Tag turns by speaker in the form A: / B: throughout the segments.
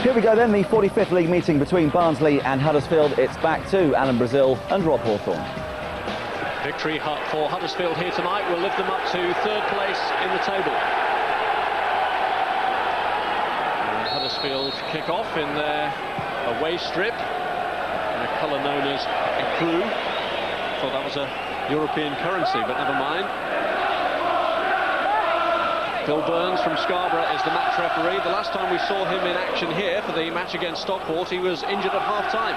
A: Here we go then, the 45th league meeting between Barnsley and Huddersfield. It's back to Alan Brazil and Rob Hawthorne.
B: Victory for Huddersfield here tonight will lift them up to third place in the table. And Huddersfield kick off in their away strip in a colour known as ecru. Thought that was a European currency, but never mind. Phil Burns from Scarborough is the match referee. The last time we saw him in action here for the match against Stockport, he was injured at half-time.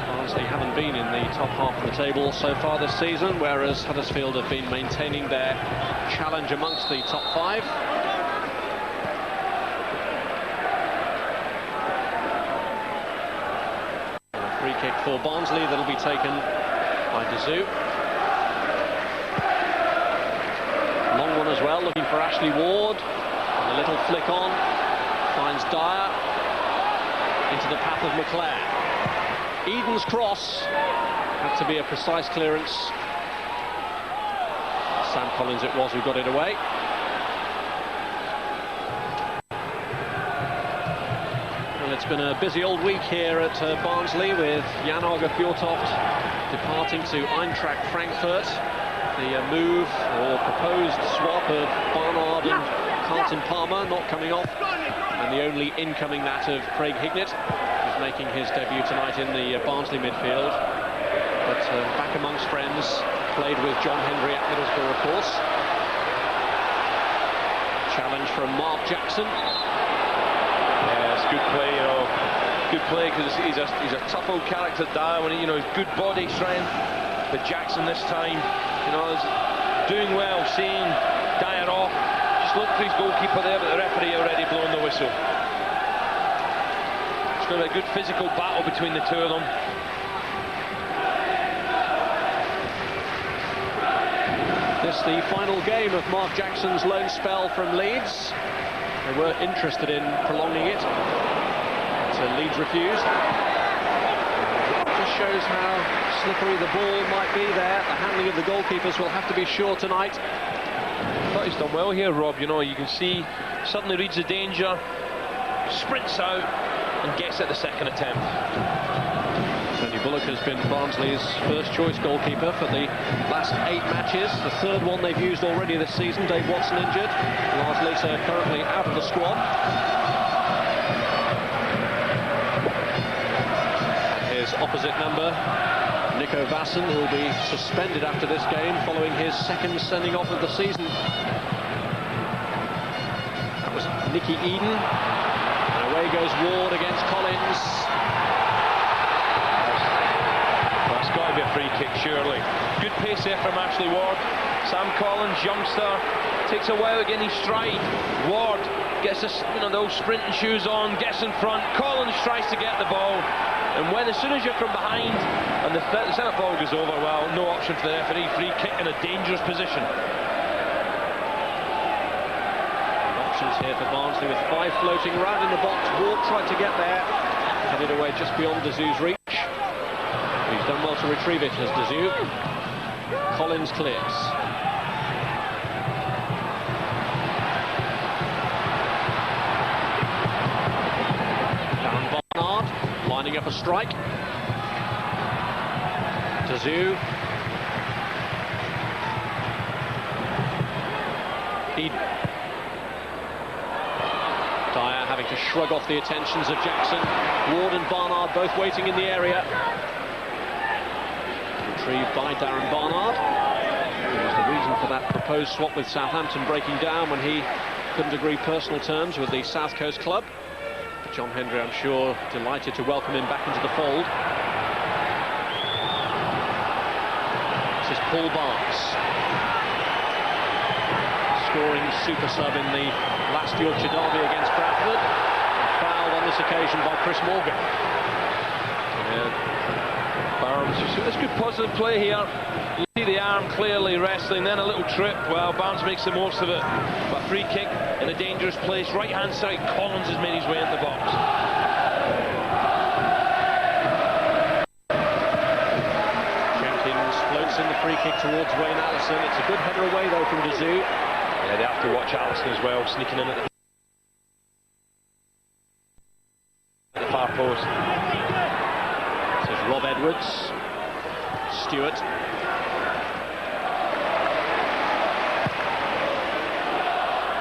B: Barnsley haven't been in the top half of the table so far this season, whereas Huddersfield have been maintaining their challenge amongst the top five. Free kick for Barnsley that'll be taken by Dazoo. Long one as well, looking for Ashley Ward. And a little flick on, finds Dyer into the path of McClare. Eden's cross had to be a precise clearance. Sam Collins it was who got it away. It's been a busy old week here at Barnsley, with Jan Åge Fjortoft departing to Eintracht Frankfurt. The move or proposed swap of Barnard and Carlton Palmer not coming off, and the only incoming that of Craig Hignett, who's making his debut tonight in the Barnsley midfield. But back amongst friends, played with John Hendry at Middlesbrough, of course. Challenge from Mark Jackson.
C: Good play, you know. Good play because he's a tough old character, Dyer. When he's good body strength. But Jackson this time, is doing well, seeing Dyer off. Just looked for his goalkeeper there, but the referee already blown the whistle. It's going to be a good physical battle between the two of them.
B: This the final game of Mark Jackson's loan spell from Leeds. They were interested in prolonging it, so Leeds refused. It just shows how slippery the ball might be there. The handling of the goalkeepers will have to be sure tonight.
C: I thought he's done well here, Rob. You can see, suddenly reads the danger, sprints out and gets at the second attempt.
B: Tony Bullock has been Barnsley's first choice goalkeeper for the last 8 matches. The third one they've used already this season. Dave Watson injured. Lars Leiter currently out of the squad. And his opposite number, Nico Vasson, who will be suspended after this game following his second sending off of the season. That was Nicky Eden. And away goes Ward against Collins.
C: It's got to be a free kick, surely. Good pace there from Ashley Ward. Sam Collins, youngster, takes a while to get in his stride. Ward gets the old sprinting shoes on, gets in front. Collins tries to get the ball, and as soon as you're from behind and the centre ball goes over, well, no option for the referee. Free kick in a dangerous position.
B: Options here for Barnsley with 5 floating around in the box. Ward tried to get there, headed away just beyond Dazoo's reach. He's done well to retrieve it as Dazoo. Collins clears. Darren Barnard lining up a strike. Dazoo. Dyer having to shrug off the attentions of Jackson. Ward and Barnard both waiting in the area. Retrieved by Darren Barnard. It was the reason for that proposed swap with Southampton breaking down when he couldn't agree personal terms with the South Coast club. John Hendry, I'm sure, delighted to welcome him back into the fold. This is Paul Barnes, scoring super sub in the last Yorkshire derby against Bradford, and fouled on this occasion by Chris Morgan.
C: Barnes, it's good positive play here. You see the arm clearly wrestling, then a little trip. Well, Barnes makes the most of it. But free kick in a dangerous place, right hand side. Collins has made his way into the box.
B: Jenkins Floats in the free kick towards Wayne Allison. It's a good header away though from Dazoo.
C: Yeah, they have to watch Allison as well, sneaking in at the far post.
B: This is Rob Edwards. Stewart.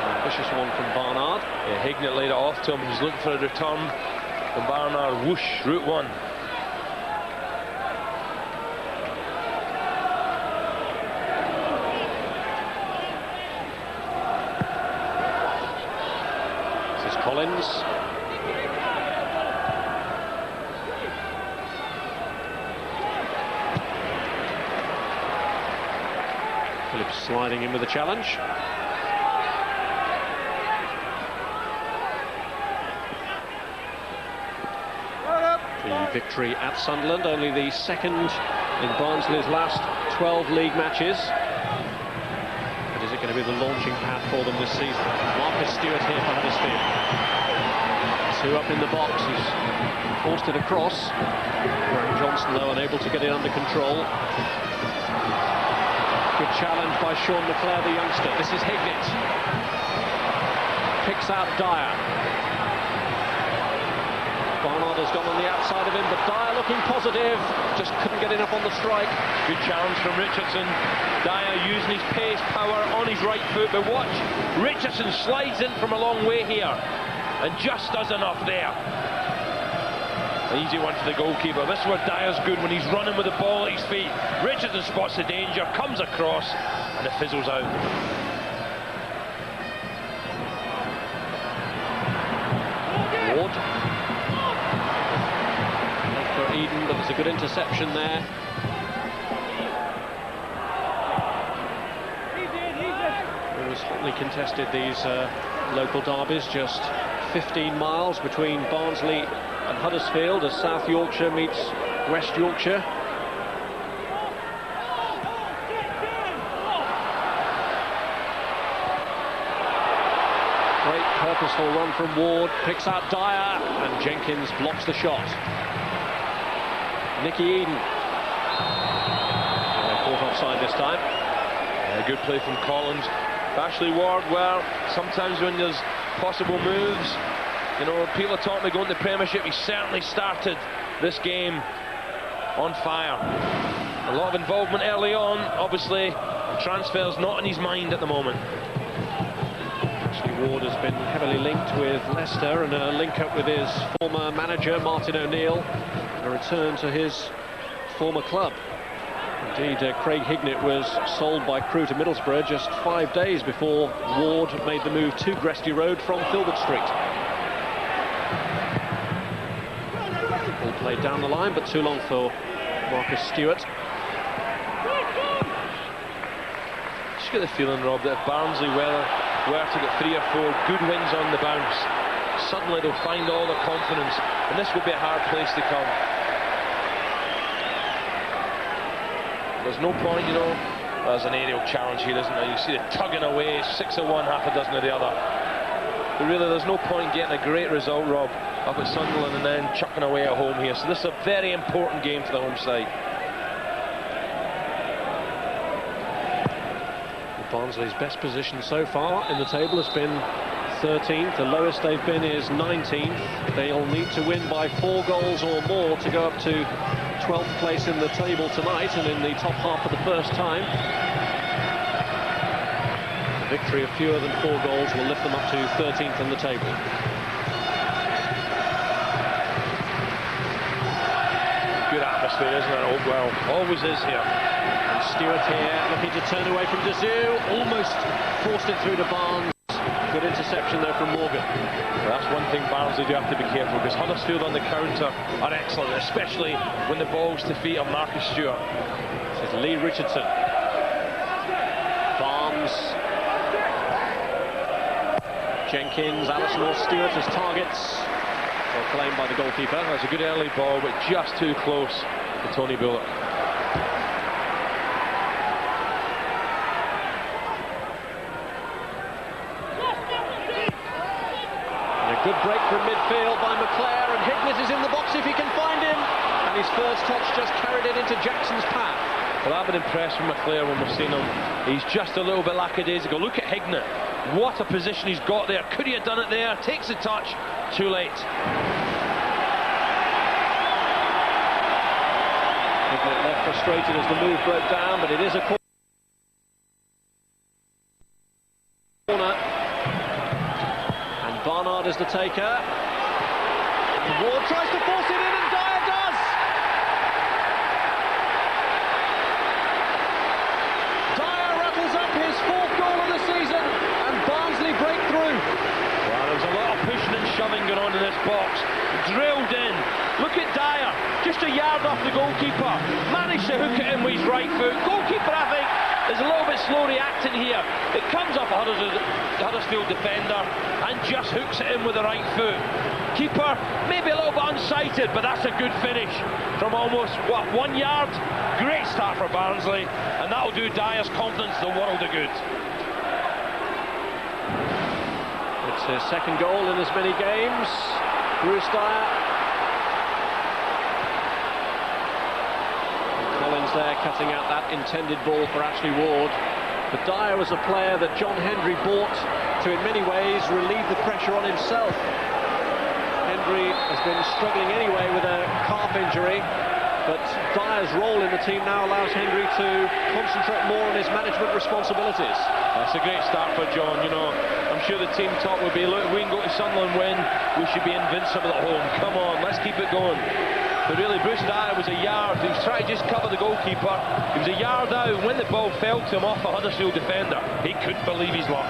B: An ambitious one from Barnard.
C: Yeah, Hignett laid it off to him. He's looking for a return from Barnard. Whoosh, route one.
B: This is Collins. Phillips sliding in with a challenge. The victory at Sunderland, only the second in Barnsley's last 12 league matches. But is it going to be the launching pad for them this season? Marcus Stewart here for Huddersfield. Two up in the box, he's forced it across. Graham Johnson though unable to get it under control. Good challenge by Sean McClare, the youngster. This is Hignett. Picks out Dyer. Barnard has gone on the outside of him, but Dyer looking positive. Just couldn't get enough on the strike.
C: Good challenge from Richardson. Dyer using his pace, power on his right foot, but watch. Richardson slides in from a long way here and just does enough there. An easy one for the goalkeeper. This is where Dyer's good, when he's running with the ball at his feet. Richardson spots the danger, comes across, and it fizzles out.
B: Ward. Left for Eden, but there's a good interception there. It was hotly contested, these local derbies, just 15 miles between Barnsley and Huddersfield as South Yorkshire meets West Yorkshire. Great purposeful run from Ward, picks out Dyer, and Jenkins blocks the shot. Nicky Eden. Caught offside this time.
C: Yeah, good play from Collins. Ashley Ward, well, sometimes when there's possible moves, you know, people are talking about going to the Premiership. He certainly started this game on fire. A lot of involvement early on, obviously. Transfer's not in his mind at the moment.
B: Ashley Ward has been heavily linked with Leicester, and a link up with his former manager Martin O'Neill, a return to his former club. Indeed, Craig Hignett was sold by Crewe to Middlesbrough just 5 days before Ward made the move to Gresty Road from Filbert Street. Ball played down the line, but too long for Marcus Stewart.
C: Just get the feeling, Rob, that if Barnsley were to get 3 or 4 good wins on the bounce, suddenly they'll find all their confidence, and this will be a hard place to come. There's no point, you know, there's an aerial challenge here, isn't there? You see the tugging away, 6 of one, half a dozen of the other. But really, there's no point getting a great result, Rob, up at Sunderland and then chucking away at home here. So this is a very important game for the home side.
B: Barnsley's best position so far in the table has been 13th. The lowest they've been is 19th. They'll need to win by 4 goals or more to go up to 12th place in the table tonight and in the top half for the first time. A victory of fewer than 4 goals will lift them up to 13th in the table.
C: Good atmosphere, isn't it, Oldwell? Always is here.
B: And Stewart here looking to turn away from Dazoo, almost forced it through to Barnes. Good interception there from Morgan.
C: Well, that's one thing Barnsley do have to be careful, because Huddersfield on the counter are excellent, especially when the ball's to feet of Marcus Stewart.
B: This is Lee Richardson. Barnes. Jenkins, Allison or Stewart as targets. Well claimed by the goalkeeper.
C: That's a good early ball, but just too close to Tony Bullock.
B: Good break from midfield by McClare, and Hignett is in the box if he can find him, and his first touch just carried it into Jackson's path.
C: Well, I've been impressed with McClare when we've seen him. He's just a little bit lackadaisical. Look at Hignett. What a position he's got there. Could he have done it there? Takes the touch. Too late.
B: Hignett left frustrated as the move broke down, but it is a corner. And Barnard is the taker. And Ward tries to force it in, and Dyer does. Dyer rattles up his 4th goal of the season, and Barnsley break through.
C: Well, there was a lot of pushing and shoving going on in this box. Drilled in. Look at Dyer, just a yard off the goalkeeper. Managed to hook it in with his right foot. Goalkeeper, I think, is a little bit slow reacting here. It comes off a Huddersfield defender and just hooks it in with the right foot. Keeper, maybe a little bit unsighted, but that's a good finish from almost, 1 yard? Great start for Barnsley, and that'll do Dyer's confidence the world of good.
B: It's his 2nd goal in as many games. Bruce Dyer. Collins there cutting out that intended ball for Ashley Ward. But Dyer was a player that John Hendry bought to, in many ways, relieve the pressure on himself. Hendry has been struggling anyway with a calf injury, but Dyer's role in the team now allows Hendry to concentrate more on his management responsibilities.
C: That's a great start for John. You know, I'm sure the team talk will be, look, if we can go to Sunderland win, we should be invincible at home. Come on, let's keep it going. But really, Bruce Dyer was a yard. He was trying to just cover the goalkeeper. He was a yard out. When the ball fell to him off a Huddersfield defender, he couldn't believe his luck.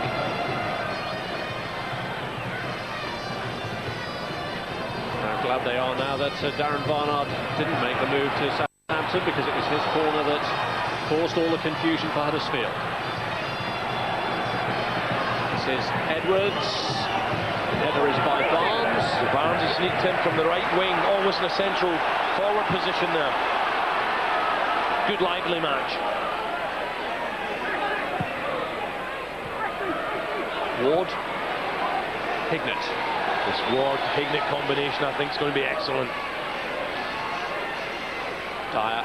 B: How glad they are now that Darren Barnard didn't make the move to Southampton, because it was his corner that caused all the confusion for Huddersfield. This is Edwards. The header is by Barnes.
C: Barnes has sneaked in from the right wing, almost in a central forward position there. Good lively match.
B: Ward. Hignett.
C: This Ward-Hignett combination, I think, is going to be excellent.
B: Dyer.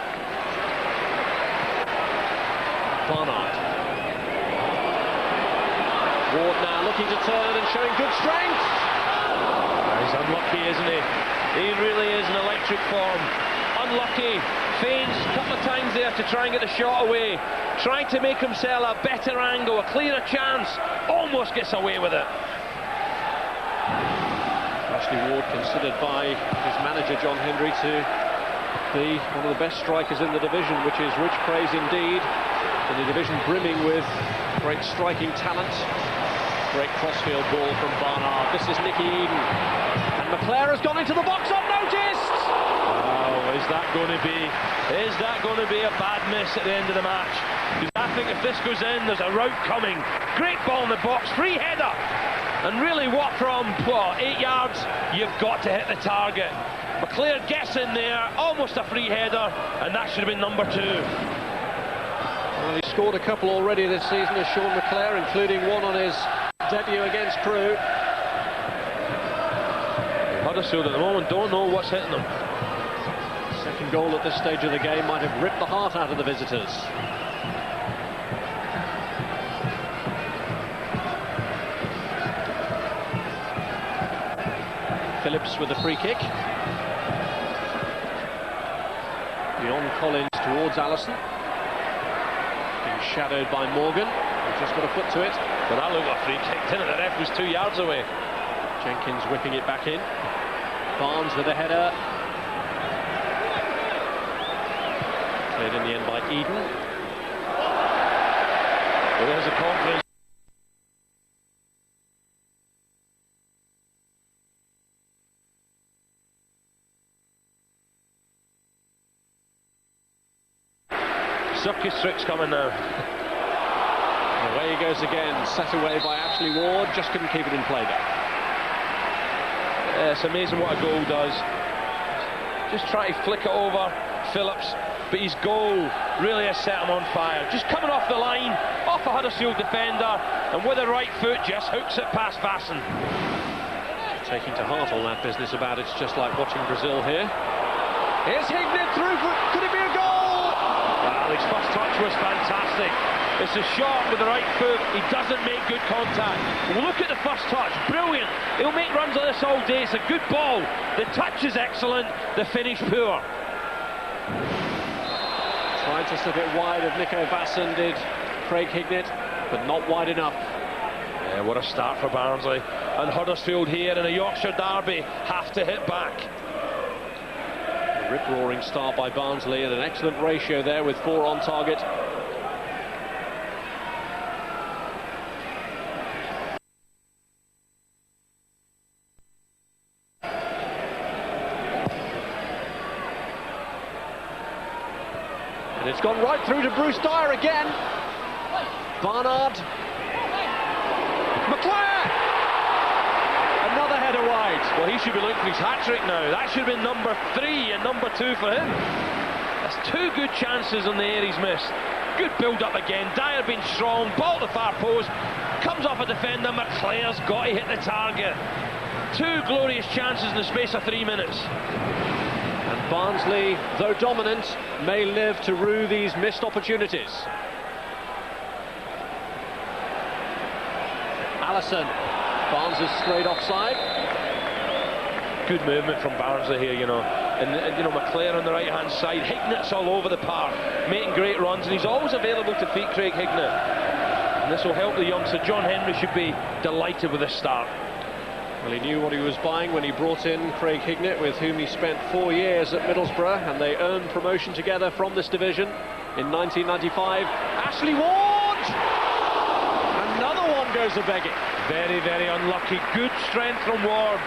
B: Barnard. Ward now looking to turn and showing good strength.
C: He's unlucky, isn't he? He really is an electric form. Unlucky. Feigns a couple of times there to try and get the shot away. Trying to make himself a better angle, a clearer chance. Almost gets away with it.
B: Ashley Ward considered by his manager John Hendry to be one of the best strikers in the division, which is rich praise indeed. In the division brimming with great striking talent. Great crossfield ball from Barnard. This is Nicky Eden. And McClare has gone into the box unnoticed!
C: Oh, is that going to be a bad miss at the end of the match? Because I think if this goes in, there's a rout coming. Great ball in the box, free header. And really, what from, 8 yards? You've got to hit the target. McClare gets in there, almost a free header, and that should have been number 2.
B: Well, he scored a couple already this season as Sean McClare, including one on his debut against Crewe.
C: Huddersfield at the moment don't know what's hitting them.
B: 2nd goal at this stage of the game might have ripped the heart out of the visitors. Phillips with the free kick. Beyond Collins towards Allison. Being shadowed by Morgan. He's just got a foot to it.
C: But that looked like a free kick, didn't it? The ref was 2 yards away.
B: Jenkins whipping it back in. Barnes with a header. Cleared in the end by Eden.
C: Well, there's a confidence. Circus tricks coming now.
B: Away he goes again, set away by Ashley Ward, just couldn't keep it in play there.
C: Yeah, it's amazing what a goal does. Just try to flick it over Phillips, but his goal really has set him on fire. Just coming off the line, off a Huddersfield defender, and with the right foot just hooks it past Vasson.
B: Taking to heart all that business about it's just like watching Brazil here. Here's Hignett through for, could it be a goal?
C: Well, His first touch was fantastic. It's a shot with the right foot. He doesn't make good contact. Look at the first touch, brilliant. He'll make runs like this all day. It's a good ball. The touch is excellent, the finish poor.
B: Tried to slip it wide of Nico Vasson, did Craig Hignett, but not wide enough.
C: Yeah, what a start for Barnsley. And Huddersfield here in a Yorkshire derby have to hit back.
B: A rip-roaring start by Barnsley and an excellent ratio there with 4 on target. And it's gone right through to Bruce Dyer again. Barnard. McClare! Another header wide.
C: Well, he should be looking for his hat-trick now. That should have been number 3 and number 2 for him. That's 2 good chances on the air he's missed. Good build-up again. Dyer being strong. Ball to the far post. Comes off a defender. McClare's got to hit the target. 2 glorious chances in the space of 3 minutes.
B: And Barnsley, though dominant, may live to rue these missed opportunities. Allison. Barnes is straight offside.
C: Good movement from Barnsley here, you know. And you know, McClare on the right-hand side. Hignett's all over the park, making great runs, and he's always available to feed Craig Hignett. And this will help the youngster. John Henry should be delighted with this start.
B: Well, he knew what he was buying when he brought in Craig Hignett, with whom he spent 4 years at Middlesbrough, and they earned promotion together from this division in 1995. Ashley Ward! Another one goes a-begging.
C: Very, very unlucky. Good strength from Ward.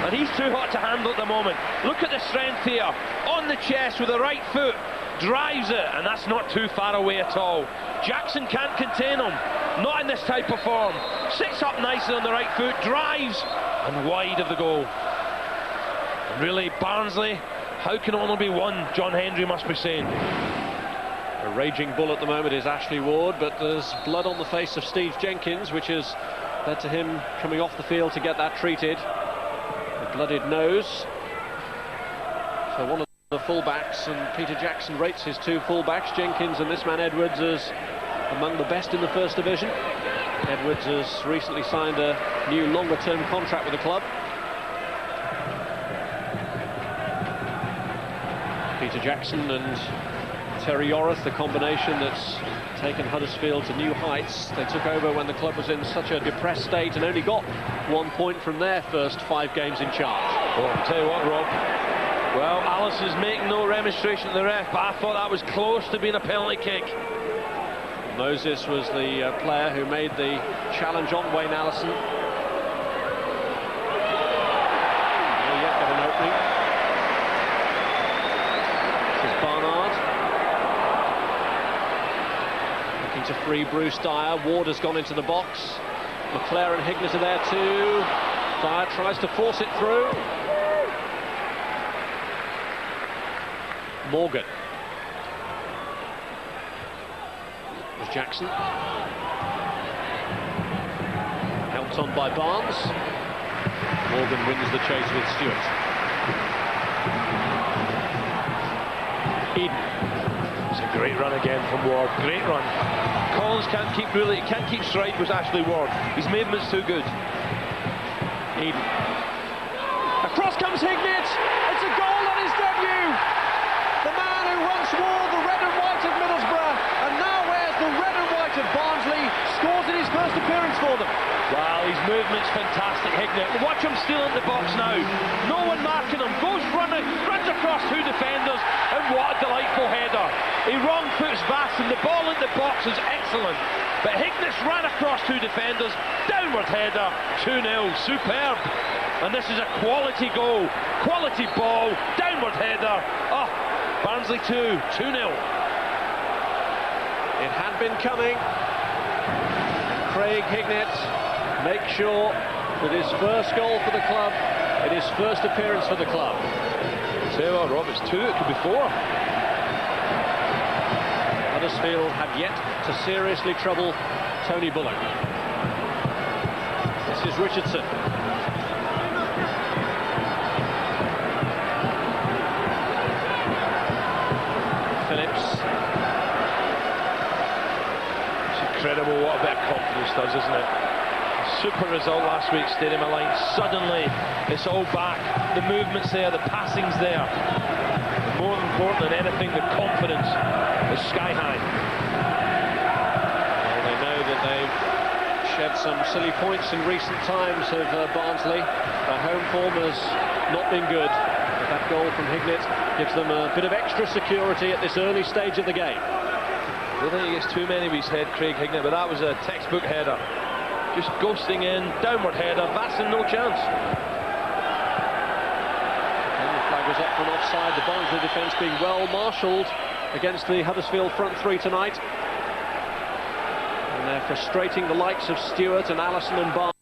C: And he's too hot to handle at the moment. Look at the strength here. On the chest with the right foot. Drives it, and that's not too far away at all. Jackson can't contain him. Not in this type of form. Sits up nicely on the right foot. Drives. And wide of the goal. And really, Barnsley, how can it only be one? John Henry must be saying.
B: A raging bull at the moment is Ashley Ward, but there's blood on the face of Steve Jenkins, which has led to him coming off the field to get that treated. A blooded nose. So one of the fullbacks, and Peter Jackson rates his 2 fullbacks, Jenkins and this man Edwards, as among the best in the First Division. Edwards has recently signed a new longer-term contract with the club. Peter Jackson and Terry Yorath, the combination that's taken Huddersfield to new heights. They took over when the club was in such a depressed state and only got 1 point from their first 5 games in charge.
C: Well, I'll tell you what, Rob. Well, Alice is making no remonstration to the ref, but I thought that was close to being a penalty kick.
B: Moses was the player who made the challenge on Wayne Allison. Not yet got an opening. This is Barnard. Looking to free Bruce Dyer. Ward has gone into the box. McClare and Hignett are there too. Dyer tries to force it through. Morgan. There's Jackson. Helped on by Barnes. Morgan wins the chase with Stewart.
C: Eden. It's a great run again from Ward. Great run. Collins can't keep stride with Ashley Ward. His movement's too good.
B: Eden. Across comes Hignett. It's a goal on his debut. The man who once wore the red and white of Middlesbrough and now wears the red and white of Barnsley scores in his first appearance for them.
C: Wow, his movement's fantastic, Hignett. Watch him still in the box now. No one marking him. Goes running, runs across 2 defenders, and what a delightful header. He wrong foots Vasson. The ball in the box is excellent. But Hignett's ran across 2 defenders. Downward header, 2-0. Superb. And this is a quality goal. Quality ball. Downward header. Oh, Barnsley 2-0.
B: It had been coming. And Craig Hignett makes sure that his first goal for the club, in his first appearance for the club.
C: Tell you what, Rob, it's 2, it could be 4.
B: Huddersfield have yet to seriously trouble Tony Bullock. This is Richardson. Phillips.
C: incredible what a bit of confidence does, isn't it? Super result last week, Stadium of Light. Suddenly, it's all back. The movement's there, the passing's there. But more important than anything, the confidence is sky high.
B: Well, they know that they've shed some silly points in recent times of Barnsley. Their home form has not been good. But that goal from Hignett gives them a bit of extra security at this early stage of the game.
C: I don't think he gets too many of his head, Craig Hignett, but that was a textbook header. Just ghosting in, downward header, Vasson no chance.
B: And the flag was up for an offside. The Barnsley defence being well marshalled against the Huddersfield front three tonight. And they're frustrating the likes of Stewart and Allison and Barnes.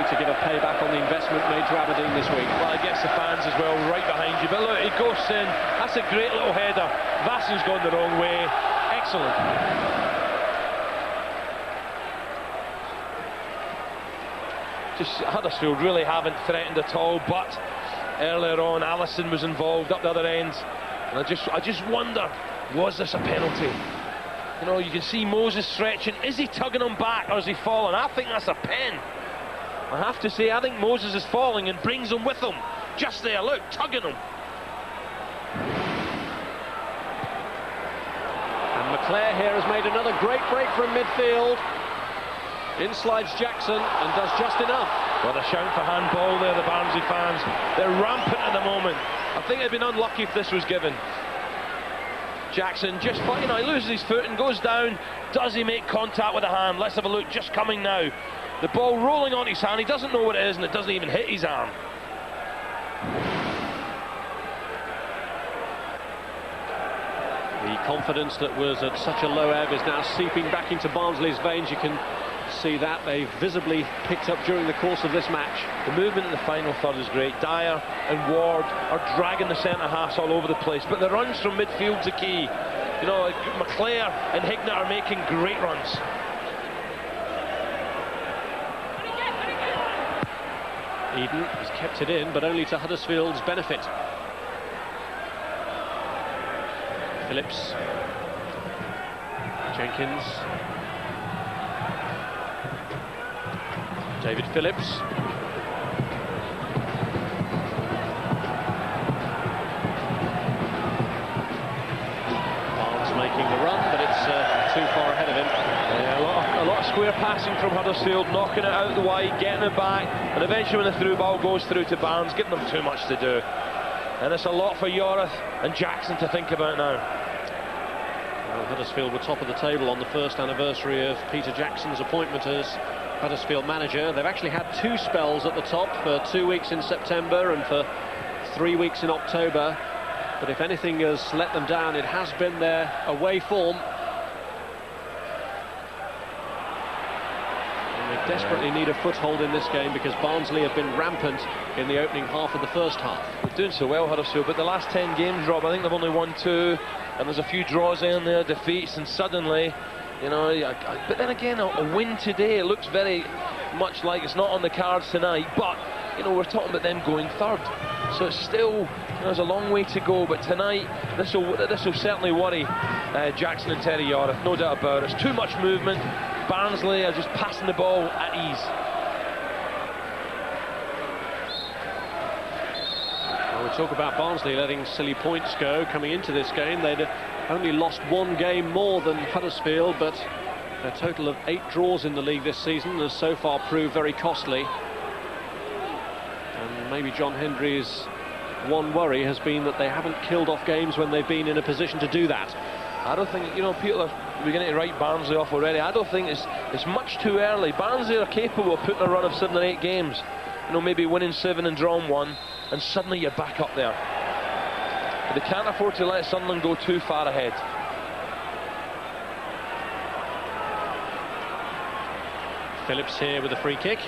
B: To give a payback on the investment made to Aberdeen this week.
C: Well, I guess the fans as well right behind you, but look, it goes in. That's a great little header. Vasson's gone the wrong way. Excellent. Just Huddersfield really haven't threatened at all, but earlier on Allison was involved up the other end, and I just wonder, was this a penalty? You know, you can see Moses stretching. Is he tugging him back or is he falling? I think that's a pen. I have to say, I think Moses is falling and brings him with him. Just there, look, tugging him.
B: And McClare here has made another great break from midfield. In slides Jackson and does just enough.
C: Well, they're shouting for handball there, the Barnsley fans. They're rampant at the moment. I think they'd been unlucky if this was given. Jackson just, you know, he loses his foot and goes down. Does he make contact with the hand? Let's have a look, just coming now. The ball rolling on his hand, he doesn't know what it is, and it doesn't even hit his arm.
B: The confidence that was at such a low ebb is now seeping back into Barnsley's veins. You can see that they've visibly picked up during the course of this match.
C: The movement in the final third is great. Dyer and Ward are dragging the centre-halves all over the place, but the runs from midfield's a key. You know, McClare and Hignett are making great runs.
B: Eden has kept it in, but only to Huddersfield's benefit. Phillips. Jenkins. David Phillips. Barnes making the run, but it's too far ahead of him.
C: Yeah, a lot of square passing from Huddersfield, knocking it out the wide, getting it back, and eventually when the through ball goes through to Barnes, giving them too much to do. And it's a lot for Yorith and Jackson to think about now.
B: Well, Huddersfield were top of the table on the first anniversary of Peter Jackson's appointment as Huddersfield manager. They've actually had two spells at the top, for 2 weeks in September and for 3 weeks in October. But if anything has let them down, it has been their away form. They desperately need a foothold in this game because Barnsley have been rampant in the opening half of the first half.
C: They're doing so well, Huddersfield, but the last 10 games, Rob, I think they've only won 2, and there's a few draws in there, defeats, and suddenly, you know, but then again, a win today, it looks very much like it's not on the cards tonight, but, you know, we're talking about them going third, so it's still, you know, there's a long way to go, but tonight, this will certainly worry Jackson and Terry Yorith, no doubt about it. It's too much movement. Barnsley are just passing the ball at ease.
B: Well, we talk about Barnsley letting silly points go coming into this game. They'd only lost one game more than Huddersfield, but a total of 8 draws in the league this season has so far proved very costly. And maybe John Hendry's one worry has been that they haven't killed off games when they've been in a position to do that.
C: I don't think, you know, people are beginning to write Barnsley off already. I don't think it's much too early. Barnsley are capable of putting a run of 7 or 8 games. You know, maybe winning 7 and drawing 1, and suddenly you're back up there. But they can't afford to let Sunderland go too far ahead.
B: Phillips here with a free kick.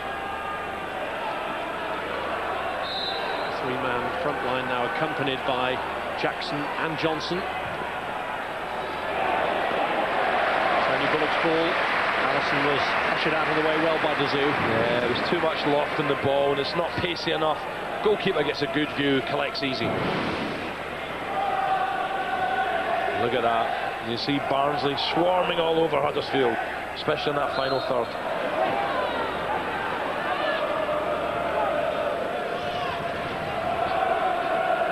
B: Three-man front line now accompanied by Jackson and Johnson. Bullock's ball. Vasson was ushered out of the way well by Dazoo.
C: Yeah, there was too much loft in the ball, and it's not pacey enough. Goalkeeper gets a good view, collects easy. Look at that. You see Barnsley swarming all over Huddersfield, especially in that final third.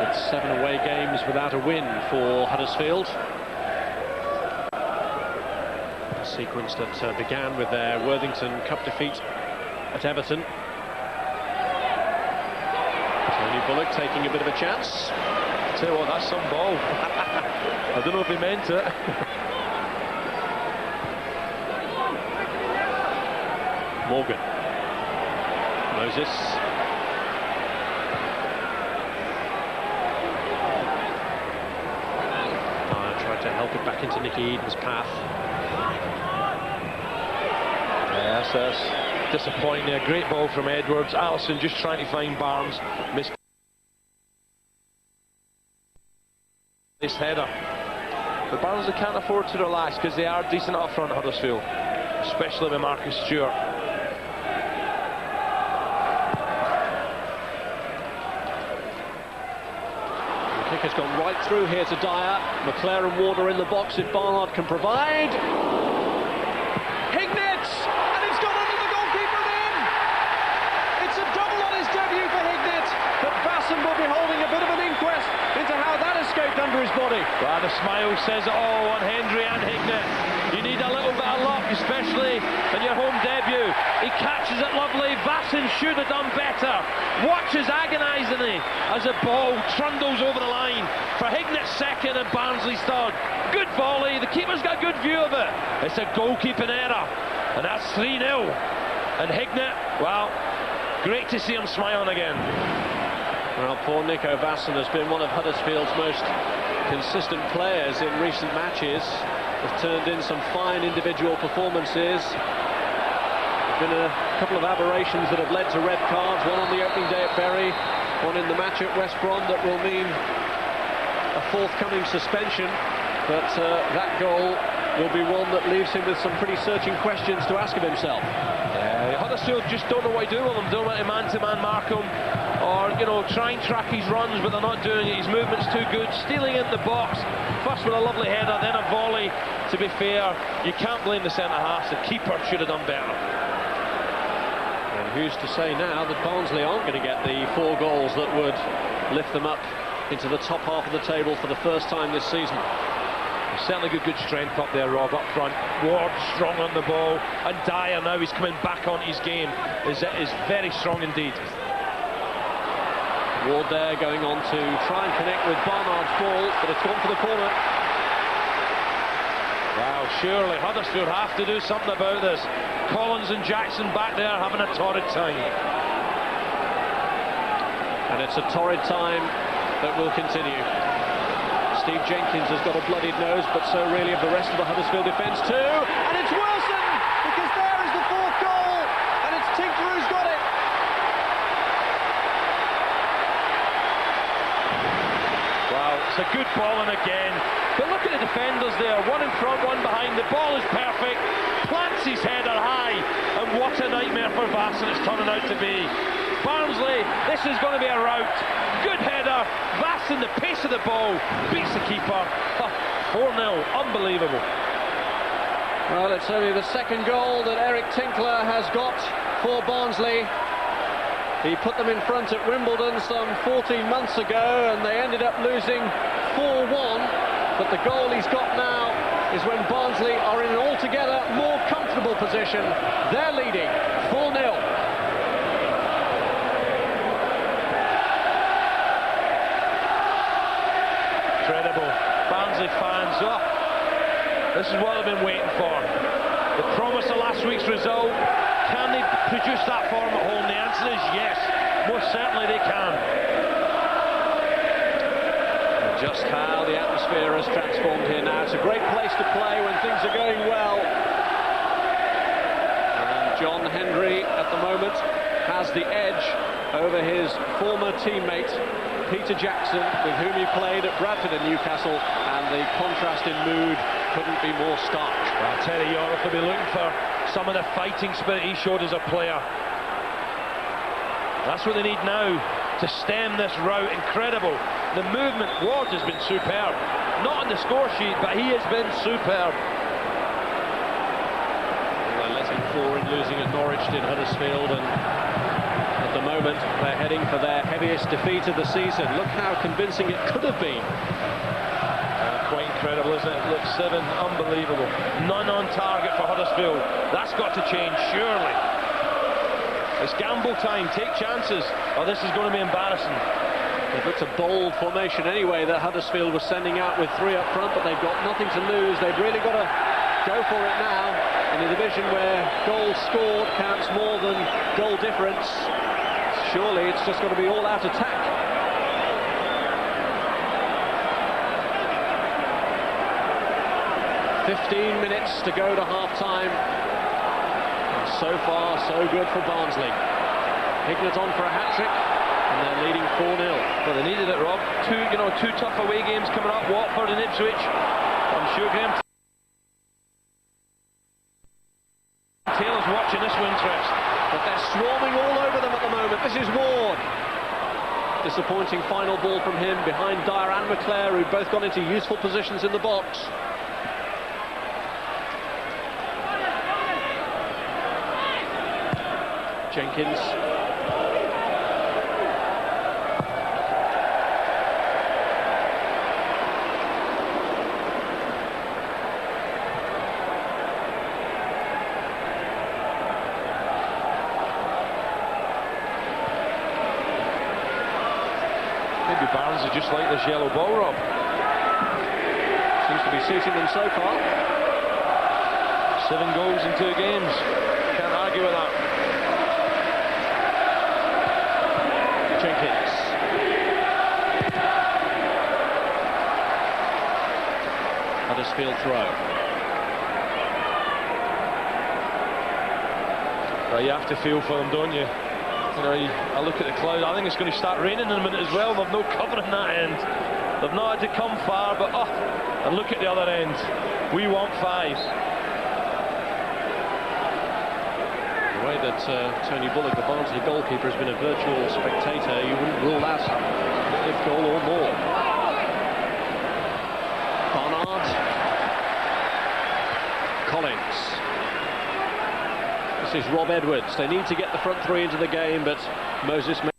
B: It's 7 away games without a win for Huddersfield. A sequence that began with their Worthington Cup defeat at Everton. Tony Bullock taking a bit of a chance.
C: Tell you what, that's some ball. I don't know if he meant it.
B: Morgan. Moses. Tried to help it back into Nicky Eden's path.
C: Yes, that's disappointing. A great ball from Edwards. Allison just trying to find Barnes. Missed this header. But Barnsley can't afford to relax because they are decent up front, Huddersfield, especially with Marcus Stewart.
B: The kick has gone right through here to Dyer. McClaren Warder in the box if Barnard can provide. Hignett! And it's gone under the goalkeeper and in! It's a double on his debut for Hignett, but Vasson will be holding a bit of an inquest into how that escaped under his body.
C: Well, the smile says it all on Hendry and Hignett. You need a little bit of luck, especially in your home debut. He catches it lovely. Vasson should have done better. Watches agonisingly as a ball trundles over the line for Hignett's second and Barnsley's third. Good volley. The keeper's got a good view of it. It's a goalkeeping error, and that's 3-0. And Hignett, well, great to see him smiling again.
B: Well, poor Nico Vasson has been one of Huddersfield's most consistent players in recent matches. Has turned in some fine individual performances. There's been a couple of aberrations that have led to red cards, one on the opening day at Bury, one in the match at West Brom that will mean a forthcoming suspension. But that goal will be one that leaves him with some pretty searching questions to ask of himself.
C: Huddersfield just don't know what to do with him. Don't want to man-to-man mark him, or, you know, try and track his runs, but they're not doing it. His movement's too good. Stealing in the box, first with a lovely header, then a volley. To be fair, you can't blame the centre-half. The keeper should have done better.
B: And who's to say now that Barnsley aren't going to get the 4 goals that would lift them up into the top half of the table for the first time this season?
C: Certainly good strength up there, Rob, up front. Ward strong on the ball, and Dyer, now he's coming back on his game, is very strong indeed.
B: Ward there going on to try and connect with Barnard's ball, but it's gone for the corner.
C: Wow, surely Huddersfield have to do something about this. Collins and Jackson back there having a torrid time.
B: And it's a torrid time that will continue. Steve Jenkins has got a bloodied nose, but so really of the rest of the Huddersfield defence too. And it's Wilson, because there is the 4th goal, and it's Tinkler who's got it.
C: Wow, it's a good ball in again. But look at the defenders there, one in front, one behind. The ball is perfect, plants his header high, and what a nightmare for Vasson it's turning out to be. Barnsley, this is going to be a rout. Good header, Vasson, the pace of the ball, beats the keeper. 4-0, unbelievable.
B: Well, it's only the 2nd goal that Eric Tinkler has got for Barnsley. He put them in front at Wimbledon some 14 months ago, and they ended up losing 4-1. But the goal he's got now is when Barnsley are in an altogether more comfortable position. They're leading 4-0.
C: Incredible. Barnsley fans, this is what they've been waiting for. The promise of last week's result, can they produce that form at home? The answer is yes, most certainly they can.
B: And just how the atmosphere has transformed here now. It's a great place to play when things are going well. And John Hendry at the moment has the edge over his former teammate Peter Jackson, with whom he played at Bradford and Newcastle, and the contrast in mood couldn't be more stark.
C: Well, Terry York will be looking for some of the fighting spirit he showed as a player. That's what they need now to stem this rout. Incredible. The movement, Ward has been superb. Not on the score sheet, but he has been superb.
B: Well, they're letting 4 in losing at Norwich did Huddersfield, and at the moment they're heading for their heaviest defeat of the season. Look how convincing it could have been.
C: Quite incredible, isn't it? Look, 7, unbelievable. None on target for Huddersfield. That's got to change, surely. It's gamble time, take chances, or this is going to be embarrassing.
B: It looks a bold formation anyway that Huddersfield was sending out with 3 up front, but they've got nothing to lose. They've really got to go for it now in a division where goals scored counts more than goal difference. Surely it's just got to be all-out attack. "15 minutes to go to half-time. And so far, so good for Barnsley. Hignett on for a hat-trick, and they're leading 4-0.
C: Well, they needed it, Rob. Two tough away games coming up, Watford and Ipswich. I'm sure Graham Taylor's watching this with interest.
B: But they're swarming all over them at the moment. This is Ward. Disappointing final ball from him behind Dyer and McClare, who've both gone into useful positions in the box. Jenkins.
C: Maybe Barnsley just like this yellow ball, Rob.
B: Seems to be suiting them so far.
C: 7 goals in 2 games. Can't argue with that.
B: Jenkins. Huddersfield throw.
C: Well, you have to feel for them, don't you? I look at the cloud. I think it's going to start raining in a minute as well. They've no cover in that end. They've not had to come far, but and look at the other end. We want 5.
B: The way that Tony Bullock, the Barnsley goalkeeper, has been a virtual spectator, you wouldn't rule out a 5th goal or more. Barnard. Collins. This is Rob Edwards. They need to get the front 3 into the game, but Moses may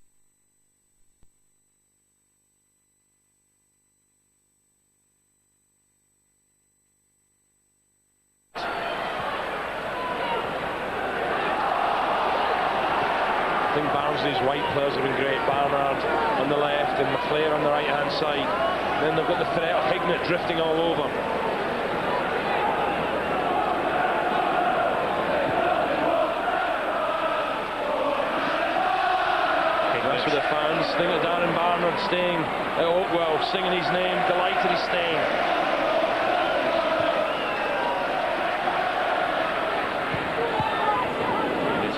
C: I think Barnsley's white players have been great. Barnard on the left and McClare on the right-hand side. And then they've got the threat of Hignett drifting all over. That's with the fans. Think of Darren Barnard staying at Oakwell, singing his name, delighted he's staying.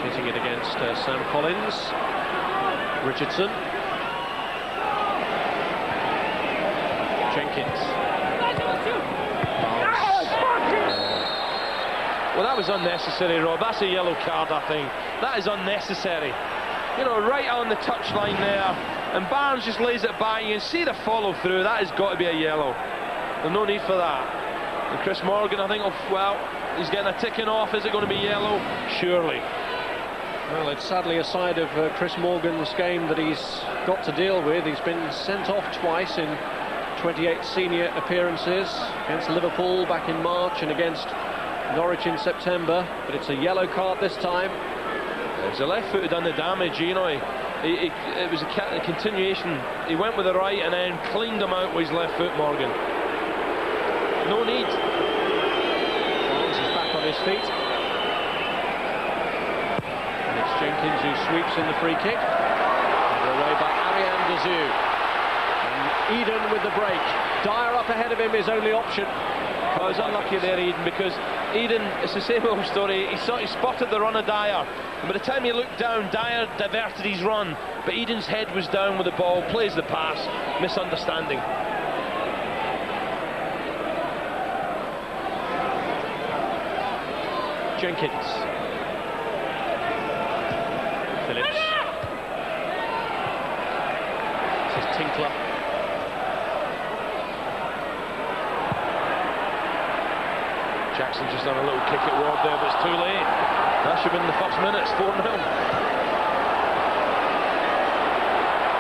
B: hitting it against Sam Collins. Richardson. Jenkins.
C: Well, that was unnecessary, Rob. That's a yellow card, I think. That is unnecessary. Right on the touchline there. And Barnes just lays it by. You can see the follow through. That has got to be a yellow. There's no need for that. And Chris Morgan, I think, he's getting a ticking off. Is it going to be yellow? Surely.
B: Well, it's sadly a side of Chris Morgan's game that he's got to deal with. He's been sent off twice in 28 senior appearances, against Liverpool back in March and against Norwich in September, but it's a yellow card this time.
C: It was a left foot who done the damage, it was a continuation. He went with the right and then cleaned him out with his left foot, Morgan. No need.
B: Barnes is back on his feet. Jenkins who sweeps in the free kick. Away by Ariane Dazou. And Eden with the break. Dyer up ahead of him, his only option.
C: I was unlucky there, Eden, because Eden, it's the same old story. He spotted the run of Dyer. And by the time he looked down, Dyer diverted his run. But Eden's head was down with the ball, plays the pass. Misunderstanding.
B: Jenkins. Phillips. This is Tinkler.
C: Jackson just done a little kick at Ward there, but it's too late. That should have been in the first minute. It's 4-0.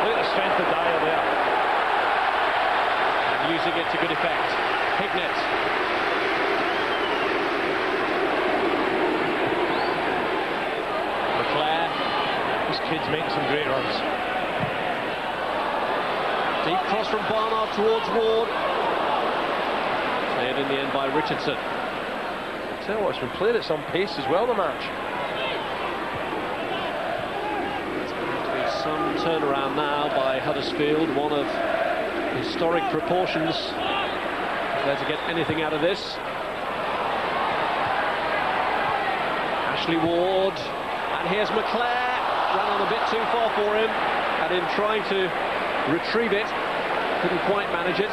C: Look at the strength of Dyer there.
B: And using it to good effect. Hignett. Leclerc.
C: This kid's making some great runs.
B: Deep cross from Barnard towards Ward. Cleared in the end by Richardson.
C: I tell you what, it's been played at some pace as well, the match.
B: It's going to be some turnaround now by Huddersfield, one of historic proportions. If they're to get anything out of this. Ashley Ward, and here's Leclerc. Ran on a bit too far for him, and in trying to retrieve it, couldn't quite manage it.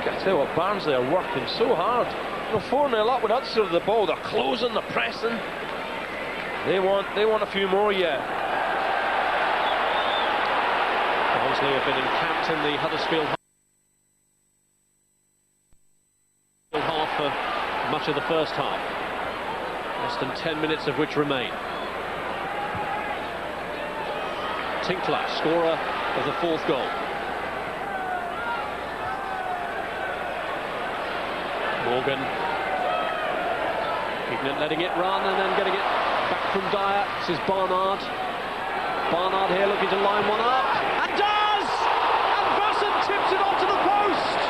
C: I tell you what, Barnsley are working so hard. You know, 4-0 up with Huddersfield the ball. They're closing, they're pressing. They want a few more yet.
B: Barnsley have been encamped in the Huddersfield half for much of the first half. Less than 10 minutes of which remain. Tinkler, scorer of the fourth goal. Morgan. Hignett letting it run and then getting it back from Dyer. This is Barnard. Barnard here looking to line one up. And does! And Vasson tips it onto the post!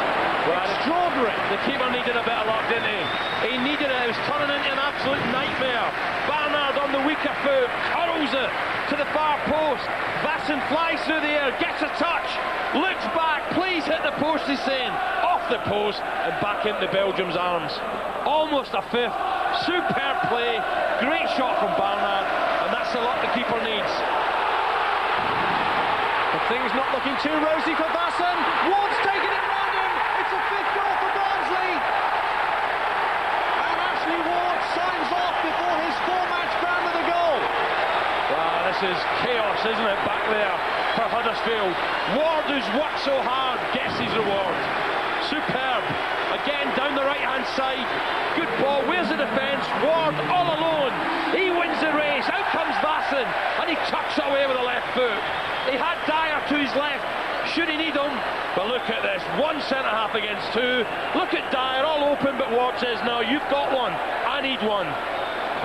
C: Well,
B: extraordinary.
C: The keeper needed a bit of luck, didn't he? He needed it. It was turning into an absolute nightmare. Barnard on the weaker foot, curls it to the far post. Vasson flies through the air, gets a touch, looks back, please hit the post, he's saying. Off the post and back into Belgium's arms. Almost a fifth. Superb play. Great shot from Barnard, and that's the luck the keeper needs.
B: But things not looking too rosy for Vasson. Ward's taking it round him. It's a fifth goal for Barnsley. And Ashley Ward signs off before his four-match ban with a goal.
C: Wow, this is chaos, isn't it, back there for Huddersfield. Ward, who's worked so hard, gets his reward. Superb. Again, down the right-hand side. Good ball. Where's the defence? Ward all alone. He wins the race. Out comes Vasson, and he tucks it away with the left foot. He had Dyer to his left. Should he need him? But look at this. One centre-half against two. Look at Dyer all open, but Ward says, no, you've got one. I need one.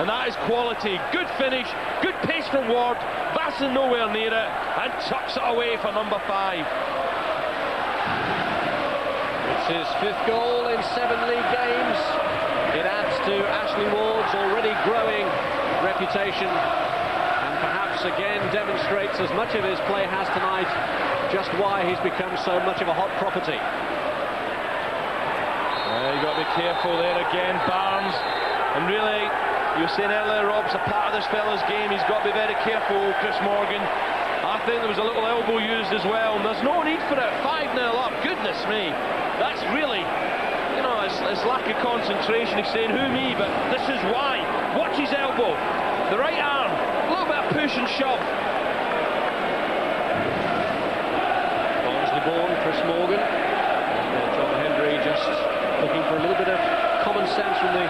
C: And that is quality. Good finish. Good pace from Ward. Vasson nowhere near it, and tucks it away for number 5.
B: His fifth goal in 7 league games. It adds to Ashley Ward's already growing reputation, and perhaps again demonstrates, as much of his play has tonight, just why he's become so much of a hot property.
C: You've got to be careful there again, Barnes. And really, you were saying earlier, Rob's a part of this fella's game. He's got to be very careful, Chris Morgan. I think there was a little elbow used as well, and there's no need for it. 5-0 up, goodness me. That's really, you know, it's lack of concentration. He's saying, who me? But this is why. Watch his elbow. The right arm, a little bit of push and shove.
B: Barnsley born, Chris Morgan. John Hendry just looking for a little bit of common sense from the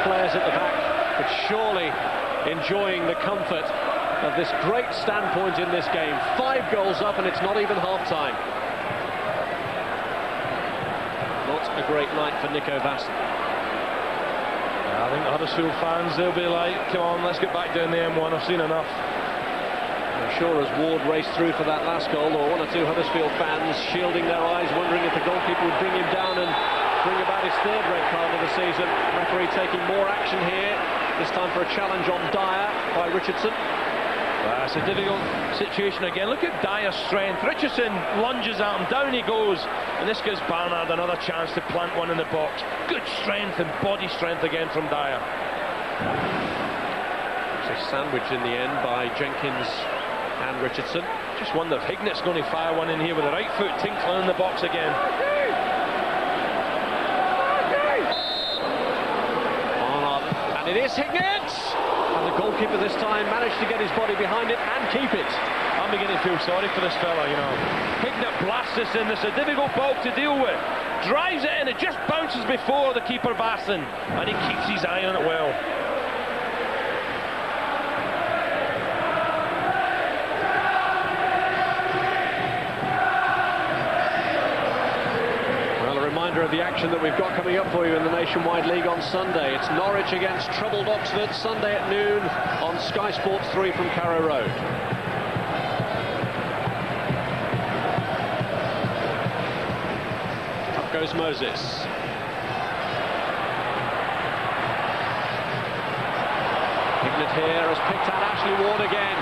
B: players at the back, but surely enjoying the comfort of this great standpoint in this game. 5 goals up, and it's not even half-time. Not a great night for Nico Vasson.
C: I think the Huddersfield fans, they'll be like, come on, let's get back down the M1, I've seen enough.
B: I'm sure as Ward raced through for that last goal, there were 1 or 2 Huddersfield fans shielding their eyes, wondering if the goalkeeper would bring him down and bring about his 3rd red card of the season. Referee taking more action here, this time for a challenge on Dyer by Richardson.
C: Well, it's a difficult situation again. Look at Dyer's strength. Richardson lunges at him, down he goes, and this gives Barnard another chance to plant one in the box. Good strength and body strength again from Dyer.
B: It's sandwiched in the end by Jenkins and Richardson.
C: Just wonder if Hignett's going to fire one in here with the right foot, tinkling in the box again.
B: And it is Hignett! And the goalkeeper this time managed to get his body behind it and keep it.
C: I'm beginning to feel sorry for this fella, you know. Hignett blasts this in, it's a difficult ball to deal with. Drives it in, it just bounces before the keeper Basson, and he keeps his eye on it well.
B: Well, a reminder of the action that we've got coming up for you in the Nationwide League on Sunday. It's Norwich against troubled Oxford, Sunday at noon on Sky Sports 3 from Carrow Road. Goes Moses. Hignett here has picked out Ashley Ward again.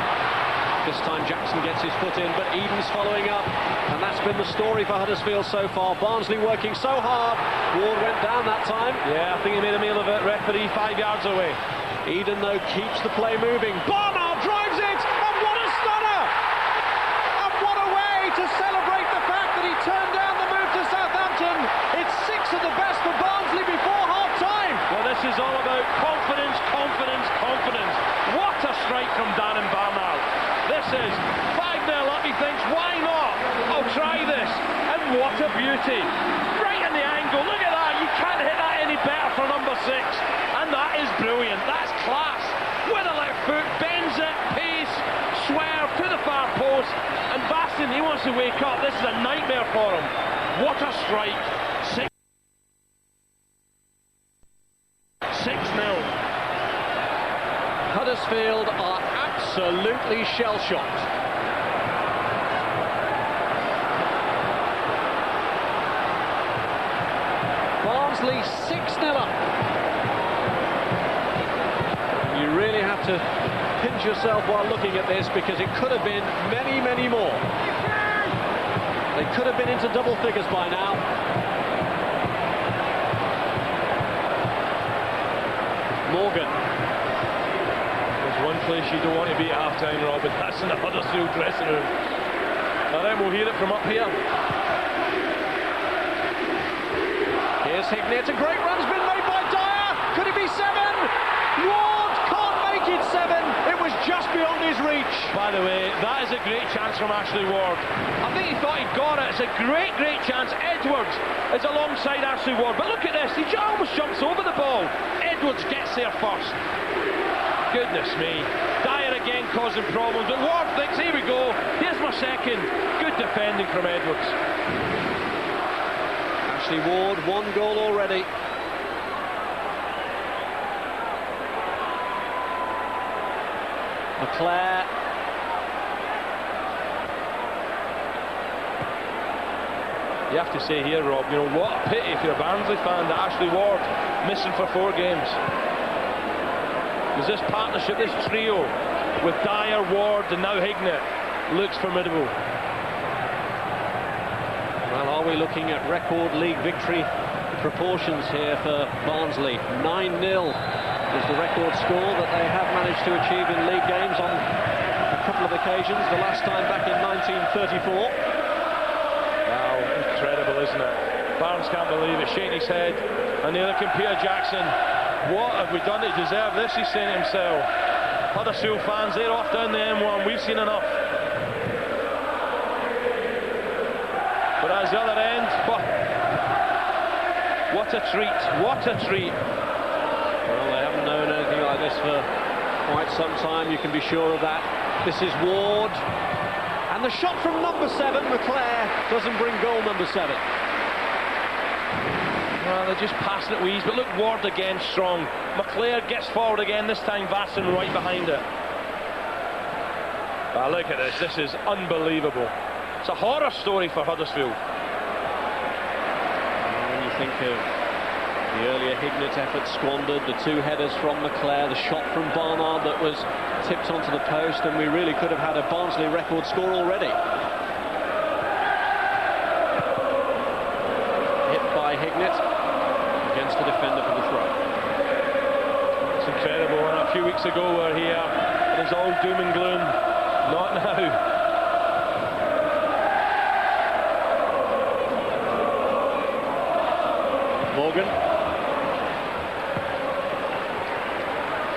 B: This time Jackson gets his foot in, but Eden's following up, and that's been the story for Huddersfield so far. Barnsley working so hard. Ward went down that time.
C: Yeah, I think he made a meal of it. Referee 5 yards away.
B: Eden, though, keeps the play moving. Barnard drives it, and what a stunner! And what a way to celebrate the fact that he turned down the move to Southampton. It's 6 of the best for Barnsley before half-time.
C: Well, this is all about confidence, confidence, confidence. What a strike from Darren Barnard. This is 5-0 up, he thinks, why not? I'll try this. And what a beauty. Right in the angle, look at that. You can't hit that any better for number 6. And that is brilliant, that's class. With a left foot, bends it, pace, swerve to the far post. And Baston, he wants to wake up. This is a nightmare for him. What a strike. 6-0.
B: Huddersfield are absolutely shell-shocked. Barnsley 6-0 up. You really have to pinch yourself while looking at this, because it could have been many, many more. They could have been into double figures by now. Morgan.
C: There's one place you don't want to be at half-time, Rob, and that's in the Huddersfield dressing room. All right, we'll hear it from up here.
B: Here's Hignett, a great run's been made by Dyer. Could it be 7? Ward can't make it 7. It was just beyond his reach.
C: By the way, that is a great chance from Ashley Ward. I think he thought he'd got it. It's a great, great chance. Edwards is alongside Ashley Ward, but look at this. He almost jumps over the ball. Edwards gets there first. Goodness me. Dyer again causing problems, but Ward thinks, here we go. Here's my second. Good defending from Edwards.
B: Ashley Ward, 1 goal already. McClare.
C: You have to say here, Rob, you know, what a pity if you're a Barnsley fan that Ashley Ward missing for 4 games. Because this partnership, this trio with Dyer, Ward and now Hignett looks formidable.
B: Well, are we looking at record league victory proportions here for Barnsley? 9-0 is the record score that they have managed to achieve in league games on a couple of occasions, the last time back in 1934.
C: Wow, incredible, isn't it? Barnes can't believe it, shaking his head. And the other Peter Jackson, what have we done to deserve this, he's saying to himself. Huddersfield fans, they're off down the M1, we've seen enough. But at the other end, what a treat, what a treat.
B: Well, they haven't known anything like this for quite some time, you can be sure of that. This is Ward. And the shot from number 7, McClare, doesn't bring goal number 7.
C: Well, they're just passing it with ease, but look, Ward again strong. McClare gets forward again, this time Vasson right behind it. Well, look at this is unbelievable. It's a horror story for Huddersfield.
B: When you think of the earlier Hignett effort squandered, the 2 headers from McClare, the shot from Barnard that was tipped onto the post, and we really could have had a Barnsley record score already. Hit by Hignett against the defender for the throw.
C: It's incredible, and a few weeks ago we're here, it is all doom and gloom. Not now.
B: Morgan.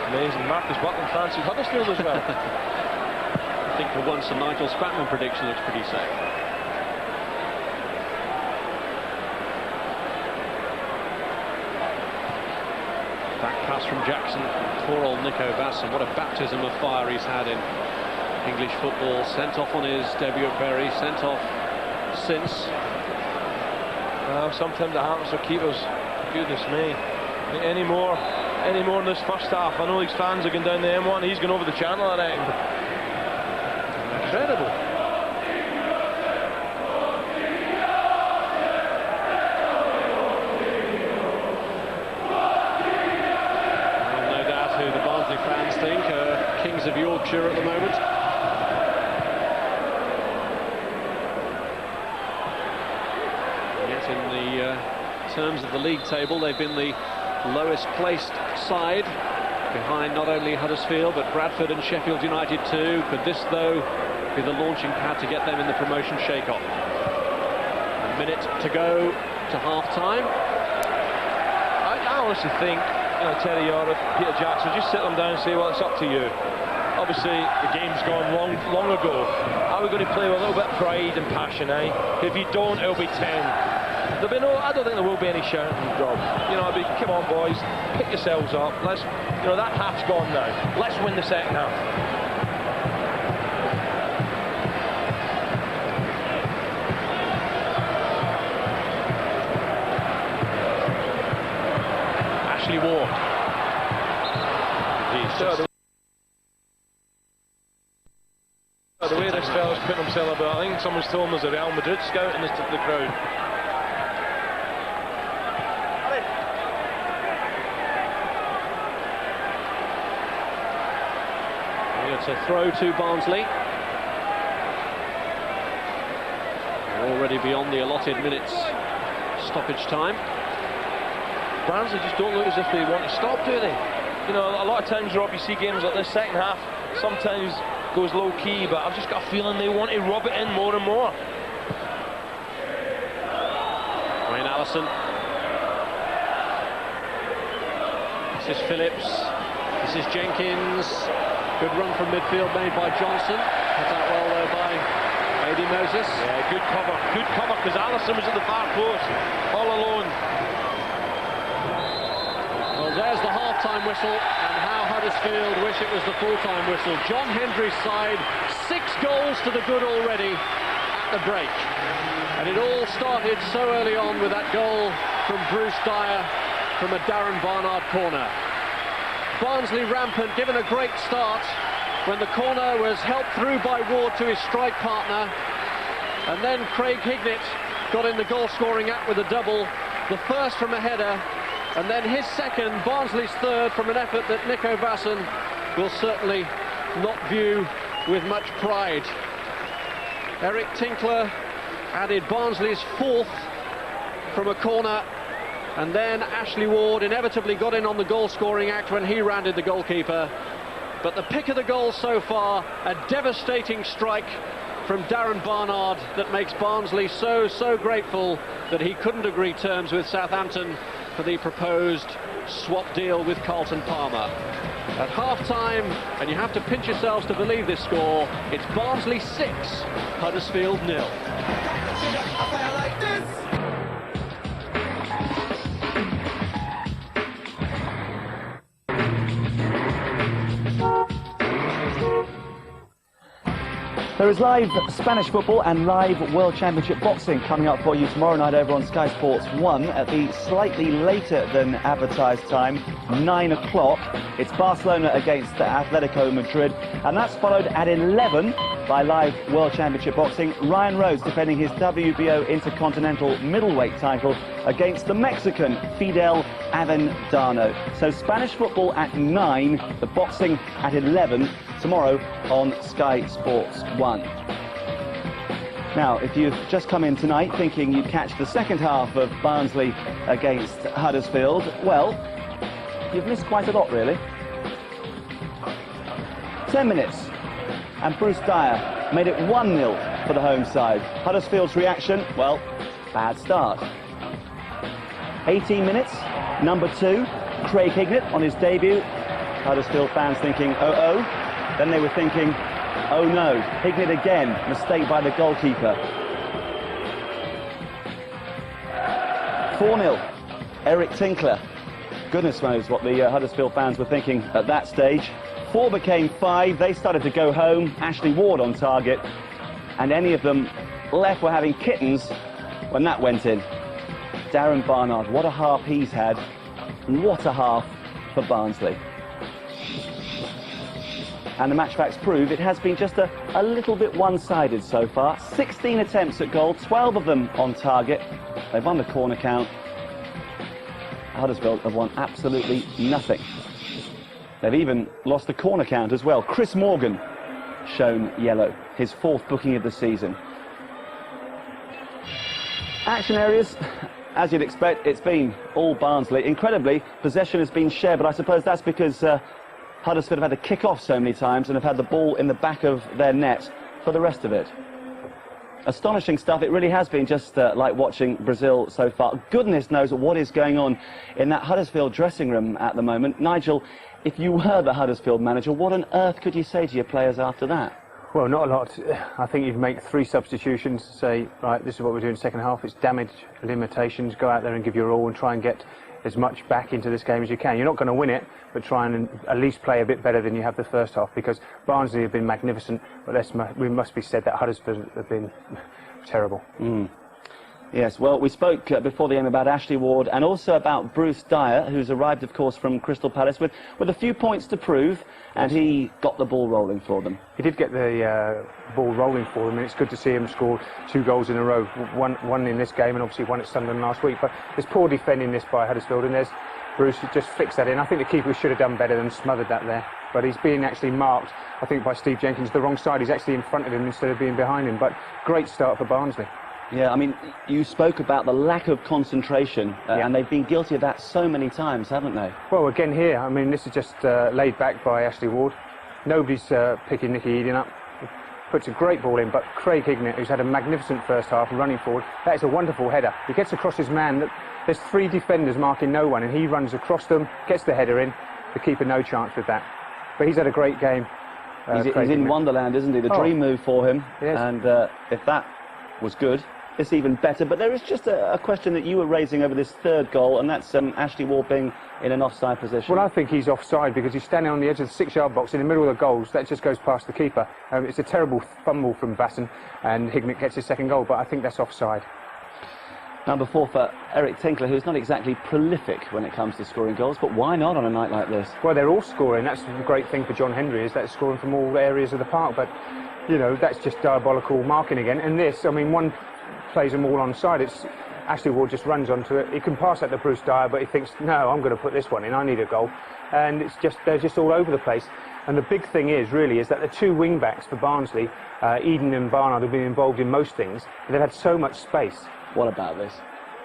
D: Amazing. Marcus Butland fancied Huddersfield as well.
B: I think for once the Nigel Spatman prediction looks pretty safe. Back pass from Jackson. Poor old Nico Basson. What a baptism of fire he's had in English football. Sent off on his debut at Bury. Sent off since.
D: Well, sometimes it happens for keepers. Goodness me. Any more in this first half. I know these fans are going down the M1. He's going over the channel, I reckon. Incredible.
B: Well, no doubt who the Barnsley fans think are kings of Yorkshire at the moment. Yet in the terms of the league table, they've been the lowest placed side, behind not only Huddersfield but Bradford and Sheffield United too. Could this, though, be the launching pad to get them in the promotion shake-off? A minute to go to half-time.
D: I honestly think, Terry Yard, Peter Jackson, just sit them down and say, well, it's up to you. Obviously, the game's gone long ago. Are we going to play with a little bit of pride and passion, eh? If you don't, it'll be 10. There'll be I don't think there will be any shouting and job. It'll be, come on, boys, pick yourselves up. Let's, that half's gone now. Let's win the second half.
B: Ashley Ward.
D: The way this fella's putting himself about, I think someone's told him there's a Real Madrid scout in the crowd.
B: It's a throw to Barnsley. Already beyond the allotted minutes stoppage time.
D: Barnsley just don't look as if they want to stop, do they? A lot of times, Rob, you see games like this second half sometimes goes low key, but I've just got a feeling they want to rub it in more and more.
B: Wayne Allison. This is Phillips. This is Jenkins. Good run from midfield made by Johnson. Cut out well though by Adi Moses.
D: Yeah, good cover, because Allison was at the far post, all alone.
B: Well, there's the half-time whistle, and how Huddersfield wish it was the full-time whistle. John Hendry's side, 6 goals to the good already at the break. And it all started so early on with that goal from Bruce Dyer from a Darren Barnard corner. Barnsley rampant, given a great start when the corner was helped through by Ward to his strike partner, and then Craig Hignett got in the goal-scoring act with a double, the first from a header, and then his second, Barnsley's third, from an effort that Nico Basson will certainly not view with much pride. Eric Tinkler added Barnsley's fourth from a corner, and then Ashley Ward inevitably got in on the goal-scoring act when he rounded the goalkeeper. But the pick of the goal so far, a devastating strike from Darren Barnard that makes Barnsley so grateful that he couldn't agree terms with Southampton for the proposed swap deal with Carlton Palmer. At half-time, and you have to pinch yourselves to believe this score, it's Barnsley 6, Huddersfield 0.
A: There is live Spanish football and live World Championship boxing coming up for you tomorrow night over on Sky Sports 1 at the slightly later than advertised time, 9 o'clock. It's Barcelona against Atletico Madrid, and that's followed at 11 by live World Championship boxing. Ryan Rhodes defending his WBO Intercontinental middleweight title against the Mexican Fidel Avendano. So Spanish football at 9, the boxing at 11 tomorrow on Sky Sports 1. Now, if you've just come in tonight thinking you'd catch the second half of Barnsley against Huddersfield, well, you've missed quite a lot, really. 10 minutes, and Bruce Dyer made it 1-0 for the home side. Huddersfield's reaction, well, bad start. 18 minutes, number 2, Craig Hignett on his debut. Huddersfield fans thinking, oh. Then they were thinking, oh no, Hignett again, mistake by the goalkeeper. 4-0, Eric Tinkler. Goodness knows what the Huddersfield fans were thinking at that stage. 4 became 5, they started to go home, Ashley Ward on target, and any of them left were having kittens when that went in. Darren Barnard, what a half he's had, and what a half for Barnsley. And the match facts prove it has been just a little bit one-sided so far. 16 attempts at goal, 12 of them on target. They've won the corner count. Huddersfield have won absolutely nothing. They've even lost the corner count as well. Chris Morgan shown yellow, his 4th booking of the season. Action areas, as you'd expect, it's been all Barnsley. Incredibly, possession has been shared, but I suppose that's because Huddersfield have had to kick off so many times and have had the ball in the back of their net for the rest of it. Astonishing stuff. It really has been just like watching Brazil so far. Goodness knows what is going on in that Huddersfield dressing room at the moment. Nigel, if you were the Huddersfield manager, what on earth could you say to your players after that?
E: Well, not a lot. I think you'd make 3 substitutions, say, right, this is what we're doing in the second half. It's damage limitations. Go out there and give your all and try and get as much back into this game as you can. You're not going to win it, but try and at least play a bit better than you have the first half, because Barnsley have been magnificent, but we must be said that Huddersfield have been terrible.
A: Yes, well, we spoke before the game about Ashley Ward and also about Bruce Dyer, who's arrived, of course, from Crystal Palace with a few points to prove, and he got the ball rolling for them.
E: He did get the ball rolling for them, and it's good to see him score 2 goals in a row. One in this game, and obviously one at Sunderland last week. But there's poor defending this by Huddersfield, and there's Bruce who just fixed that in. I think the keeper should have done better than smothered that there. But he's being actually marked, I think, by Steve Jenkins the wrong side. He's actually in front of him instead of being behind him. But great start for Barnsley.
A: Yeah, I mean, you spoke about the lack of concentration, and they've been guilty of that so many times, haven't they?
E: Well, again here, I mean, this is just laid back by Ashley Ward. Nobody's picking Nicky Eden up. He puts a great ball in, but Craig Hignett, who's had a magnificent first half running forward, that is a wonderful header. He gets across his man. There's 3 defenders marking no one, and he runs across them, gets the header in. The keeper no chance with that. But he's had a great game.
A: He's in Wonderland, isn't he? The dream move for him.
E: Yes.
A: And if that was good, it's even better. But there is just a question that you were raising over this 3rd goal, and that's Ashley Ward being in an offside position.
E: Well, I think he's offside because he's standing on the edge of the 6-yard box in the middle of the goals. That just goes past the keeper. It's a terrible fumble from Vasson, and Hignett gets his 2nd goal, but I think that's offside.
A: Number 4 for Eric Tinkler, who's not exactly prolific when it comes to scoring goals, but why not on a night like this?
E: Well, they're all scoring. That's the great thing for John Henry, is that they're scoring from all areas of the park. But, you know, that's just diabolical marking again. And this, I mean, one plays them all onside. It's Ashley Ward just runs onto it. He can pass that to Bruce Dyer, but he thinks, no, I'm going to put this one in. I need a goal. And it's just, they're just all over the place. And the big thing is that the 2 wing-backs for Barnsley, Eden and Barnard, have been involved in most things. They've had so much space.
A: What about this?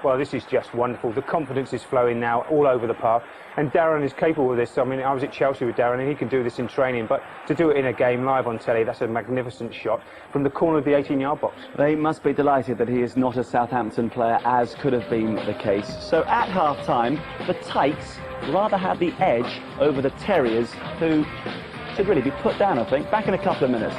E: Well, this is just wonderful. The confidence is flowing now all over the park. And Darren is capable of this. I mean, I was at Chelsea with Darren, and he can do this in training. But to do it in a game live on telly, that's a magnificent shot from the corner of the 18-yard box.
A: They must be delighted that he is not a Southampton player, as could have been the case. So at half-time, the Tykes rather had the edge over the Terriers, who should really be put down, I think. Back in a couple of minutes.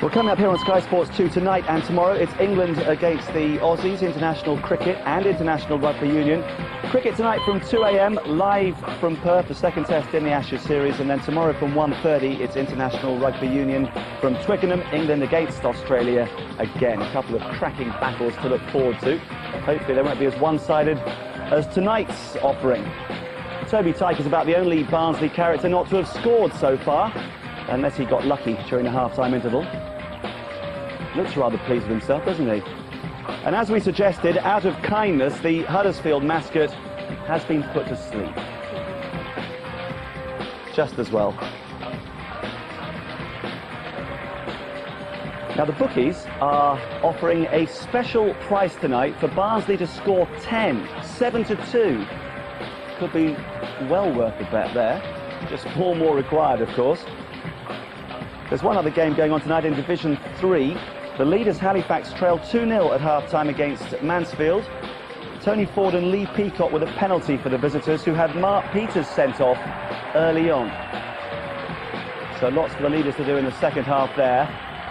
A: Well, coming up here on Sky Sports 2 tonight and tomorrow, it's England against the Aussies, international cricket and international rugby union. Cricket tonight from 2 a.m, live from Perth, the 2nd test in the Ashes series, and then tomorrow from 1:30, it's international rugby union from Twickenham, England against Australia again. A couple of cracking battles to look forward to. Hopefully they won't be as one-sided as tonight's offering. Toby Tyke is about the only Barnsley character not to have scored so far, unless he got lucky during the half-time interval. Looks rather pleased with himself, doesn't he? And as we suggested, out of kindness, the Huddersfield mascot has been put to sleep. Just as well. Now the bookies are offering a special price tonight for Barnsley to score 10, 7-2. Could be well worth the bet there. Just 4 more required, of course. There's one other game going on tonight in Division 3. The leaders Halifax trailed 2-0 at half-time against Mansfield. Tony Ford and Lee Peacock with a penalty for the visitors, who had Mark Peters sent off early on. So lots for the leaders to do in the second half there.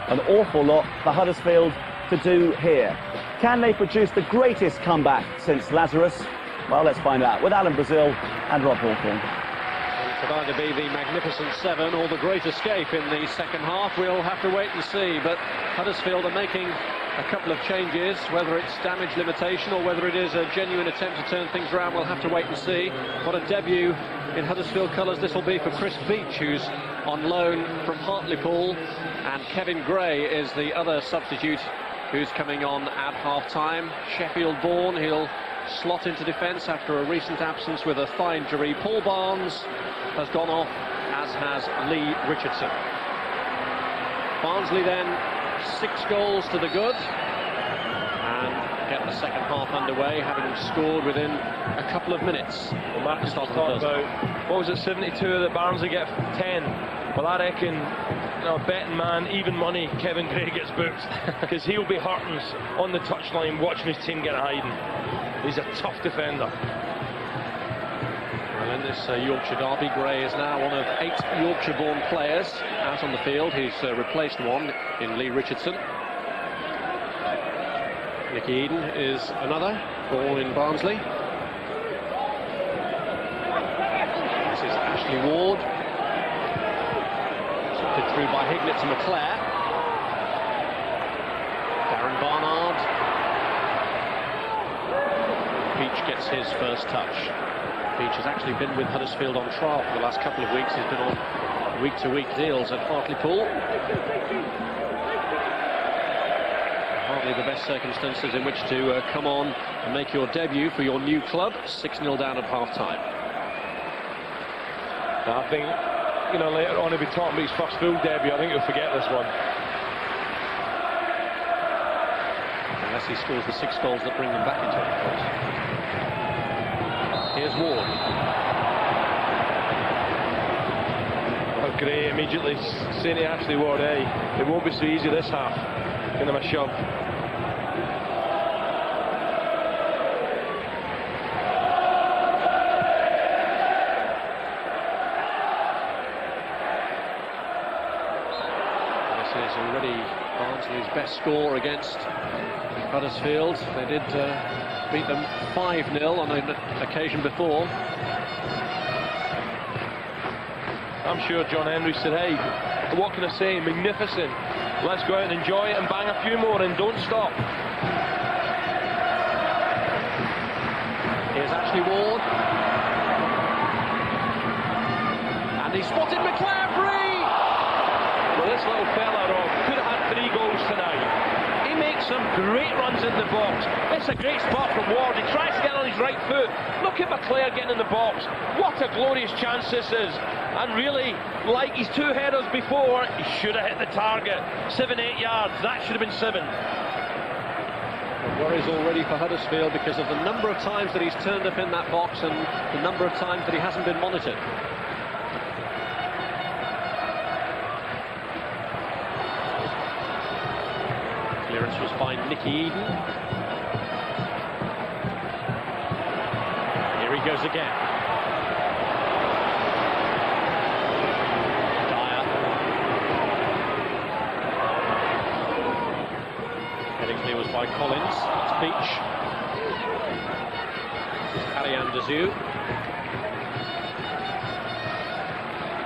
A: An awful lot for Huddersfield to do here. Can they produce the greatest comeback since Lazarus? Well, let's find out with Alan Brazil and Rob Hawthorne.
B: It could either be the Magnificent Seven or the Great Escape in the second half. We'll have to wait and see, but Huddersfield are making a couple of changes. Whether it's damage limitation or whether it is a genuine attempt to turn things around, we'll have to wait and see. What a debut in Huddersfield colours this will be for Chris Beach, who's on loan from Hartlepool, and Kevin Gray is the other substitute who's coming on at half-time. Sheffield-born, he'll slot into defence after a recent absence with a thigh injury. Paul Barnes has gone off, as has Lee Richardson. Barnsley then 6 goals to the good and get the second half underway, having scored within a couple of minutes.
D: Well, Marcus talked about, what was it, 72 that Barnsley get 10. Well, I reckon, you know, betting man, even money, Kevin Gray gets booked, because he'll be hurting on the touchline watching his team get a hiding. He's a tough defender.
B: Well, in this Yorkshire derby, Gray is now one of 8 Yorkshire-born players out on the field. He's replaced one in Lee Richardson. Nicky Eden is another, born in Barnsley. This is Ashley Ward. Slipped through by Hignett to McClare. Darren Barnard. Beach gets his first touch. Beach has actually been with Huddersfield on trial for the last couple of weeks. He's been on week-to-week deals at Hartlepool. Hardly the best circumstances in which to come on and make your debut for your new club. 6-0 down at half-time.
D: I think, you know, later on he'll be talking about his first full debut. I think he'll forget this one.
B: Unless he scores the 6 goals that bring them back into it, of course. Here's Ward.
D: Oh, Gray immediately saying to Ashley Ward, hey, it won't be so easy this half. Give him a shove.
B: This is already Barnsley's best score against Huddersfield. They did beat them 5-0 on an occasion before.
D: I'm sure John Henry said, hey, what can I say, magnificent. Let's go out and enjoy it and bang a few more and don't stop.
B: Here's Ashley Ward. And he spotted McClare free!
D: Well, this little fella, Rob, could have had 3 goals tonight. He makes some great runs in the box. It's a great spot from Ward. He tries to get on his right foot. Look at McClare getting in the box. What a glorious chance this is. And really, like his 2 headers before, he should have hit the target. 7-8 yards. That should have been 7.
B: The worries already for Huddersfield because of the number of times that he's turned up in that box and the number of times that he hasn't been monitored. Clearance was by Nicky Eden. Here he goes again. Dyer. Heading clear was by Collins. That's Beach. This is Ariane Dezu.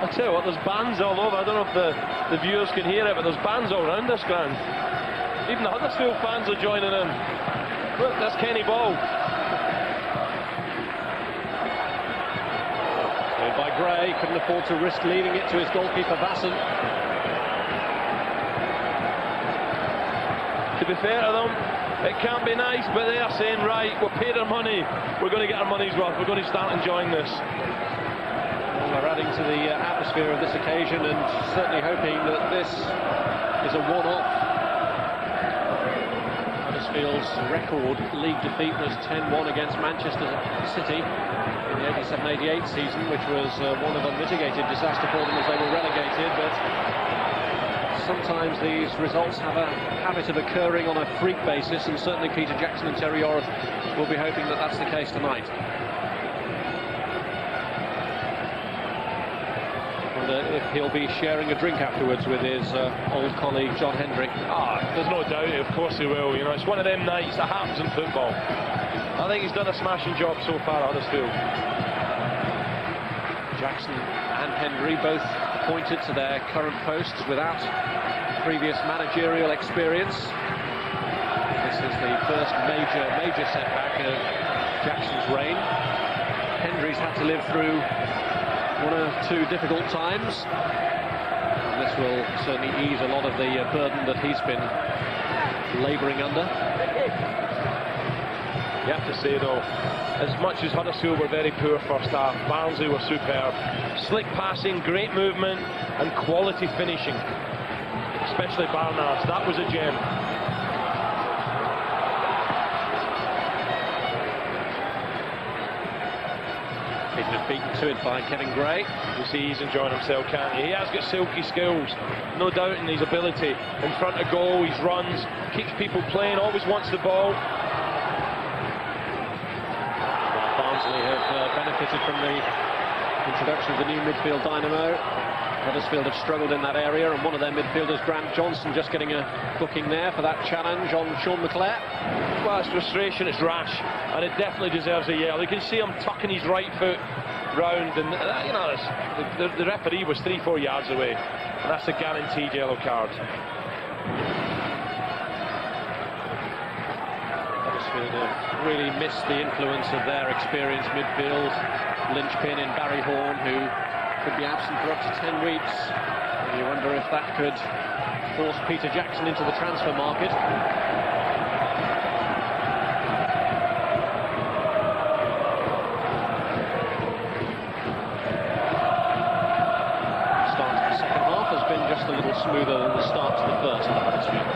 D: I'll tell you what, there's bands all over. I don't know if the viewers can hear it, but there's bands all around this ground. Even the Huddersfield fans are joining in. Look, that's Kenny Ball.
B: Played by Gray, couldn't afford to risk leaving it to his goalkeeper Vasson.
D: To be fair to them, it can't be nice, but they are saying, right, we're paid our money. We're going to get our money's worth. We're going to start enjoying this.
B: Well, they're adding to the atmosphere of this occasion and certainly hoping that this is a one-off. Huddersfield's record league defeat was 10-1 against Manchester City in the 87-88 season, which was one of unmitigated disaster for them as they were relegated, but sometimes these results have a habit of occurring on a freak basis, and certainly Peter Jackson and Terry Yorath will be hoping that that's the case tonight. If he'll be sharing a drink afterwards with his old colleague John Hendry.
D: There's no doubt, of course he will. You know, it's one of them nights that happens in football. I think he's done a smashing job so far at Huddersfield.
B: Jackson and Hendry both appointed to their current posts without previous managerial experience. This is the first major setback of Jackson's reign. Hendry's had to live through one or two difficult times. And this will certainly ease a lot of the burden that he's been labouring under.
D: You have to say though, as much as Huddersfield were very poor first half, Barnsley were superb. Slick passing, great movement and quality finishing. Especially Barnard's, that was a gem.
B: Beaten to it by Kevin Gray.
D: You see he's enjoying himself, can't he? He has got silky skills, no doubt in his ability. In front of goal, he runs, keeps people playing, always wants the ball.
B: Barnsley have benefited from the introduction of the new midfield dynamo. Huddersfield have struggled in that area, and one of their midfielders, Grant Johnson, just getting a booking there for that challenge on Sean McClare.
D: Well, it's frustration, it's rash, and it definitely deserves a yell. You can see him tucking his right foot round, and you know, the referee was 3-4 yards away, and that's a guaranteed yellow card.
B: Huddersfield have really missed the influence of their experienced midfield linchpin in Barry Horn, who could be absent for up to 10 weeks. And you wonder if that could force Peter Jackson into the transfer market. Just a little smoother than the start to the first for Huddersfield.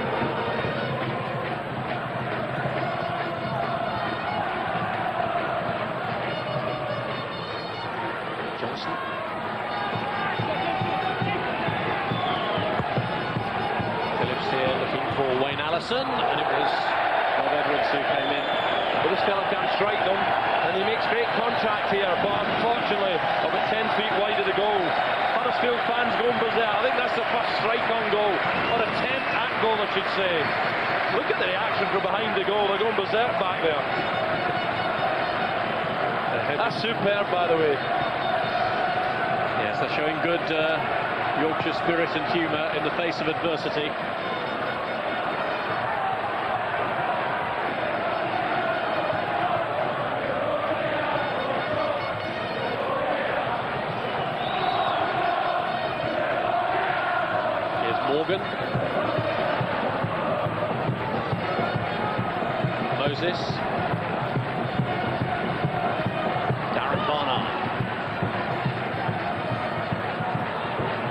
B: Johnson. Phillips here looking for Wayne Allison, and it was Bob Edwards who came in.
D: But this fella can't strike them, and he makes great contact here, but unfortunately about 10 feet wide of the goal. Huddersfield fans going berserk. I think that's the first strike on goal, or attempt at goal I should say. Look at the reaction from behind the goal, they're going berserk back there. That's superb, by the way.
B: Yes, they're showing good Yorkshire spirit and humour in the face of adversity. Morgan. Moses. Darren Barnard.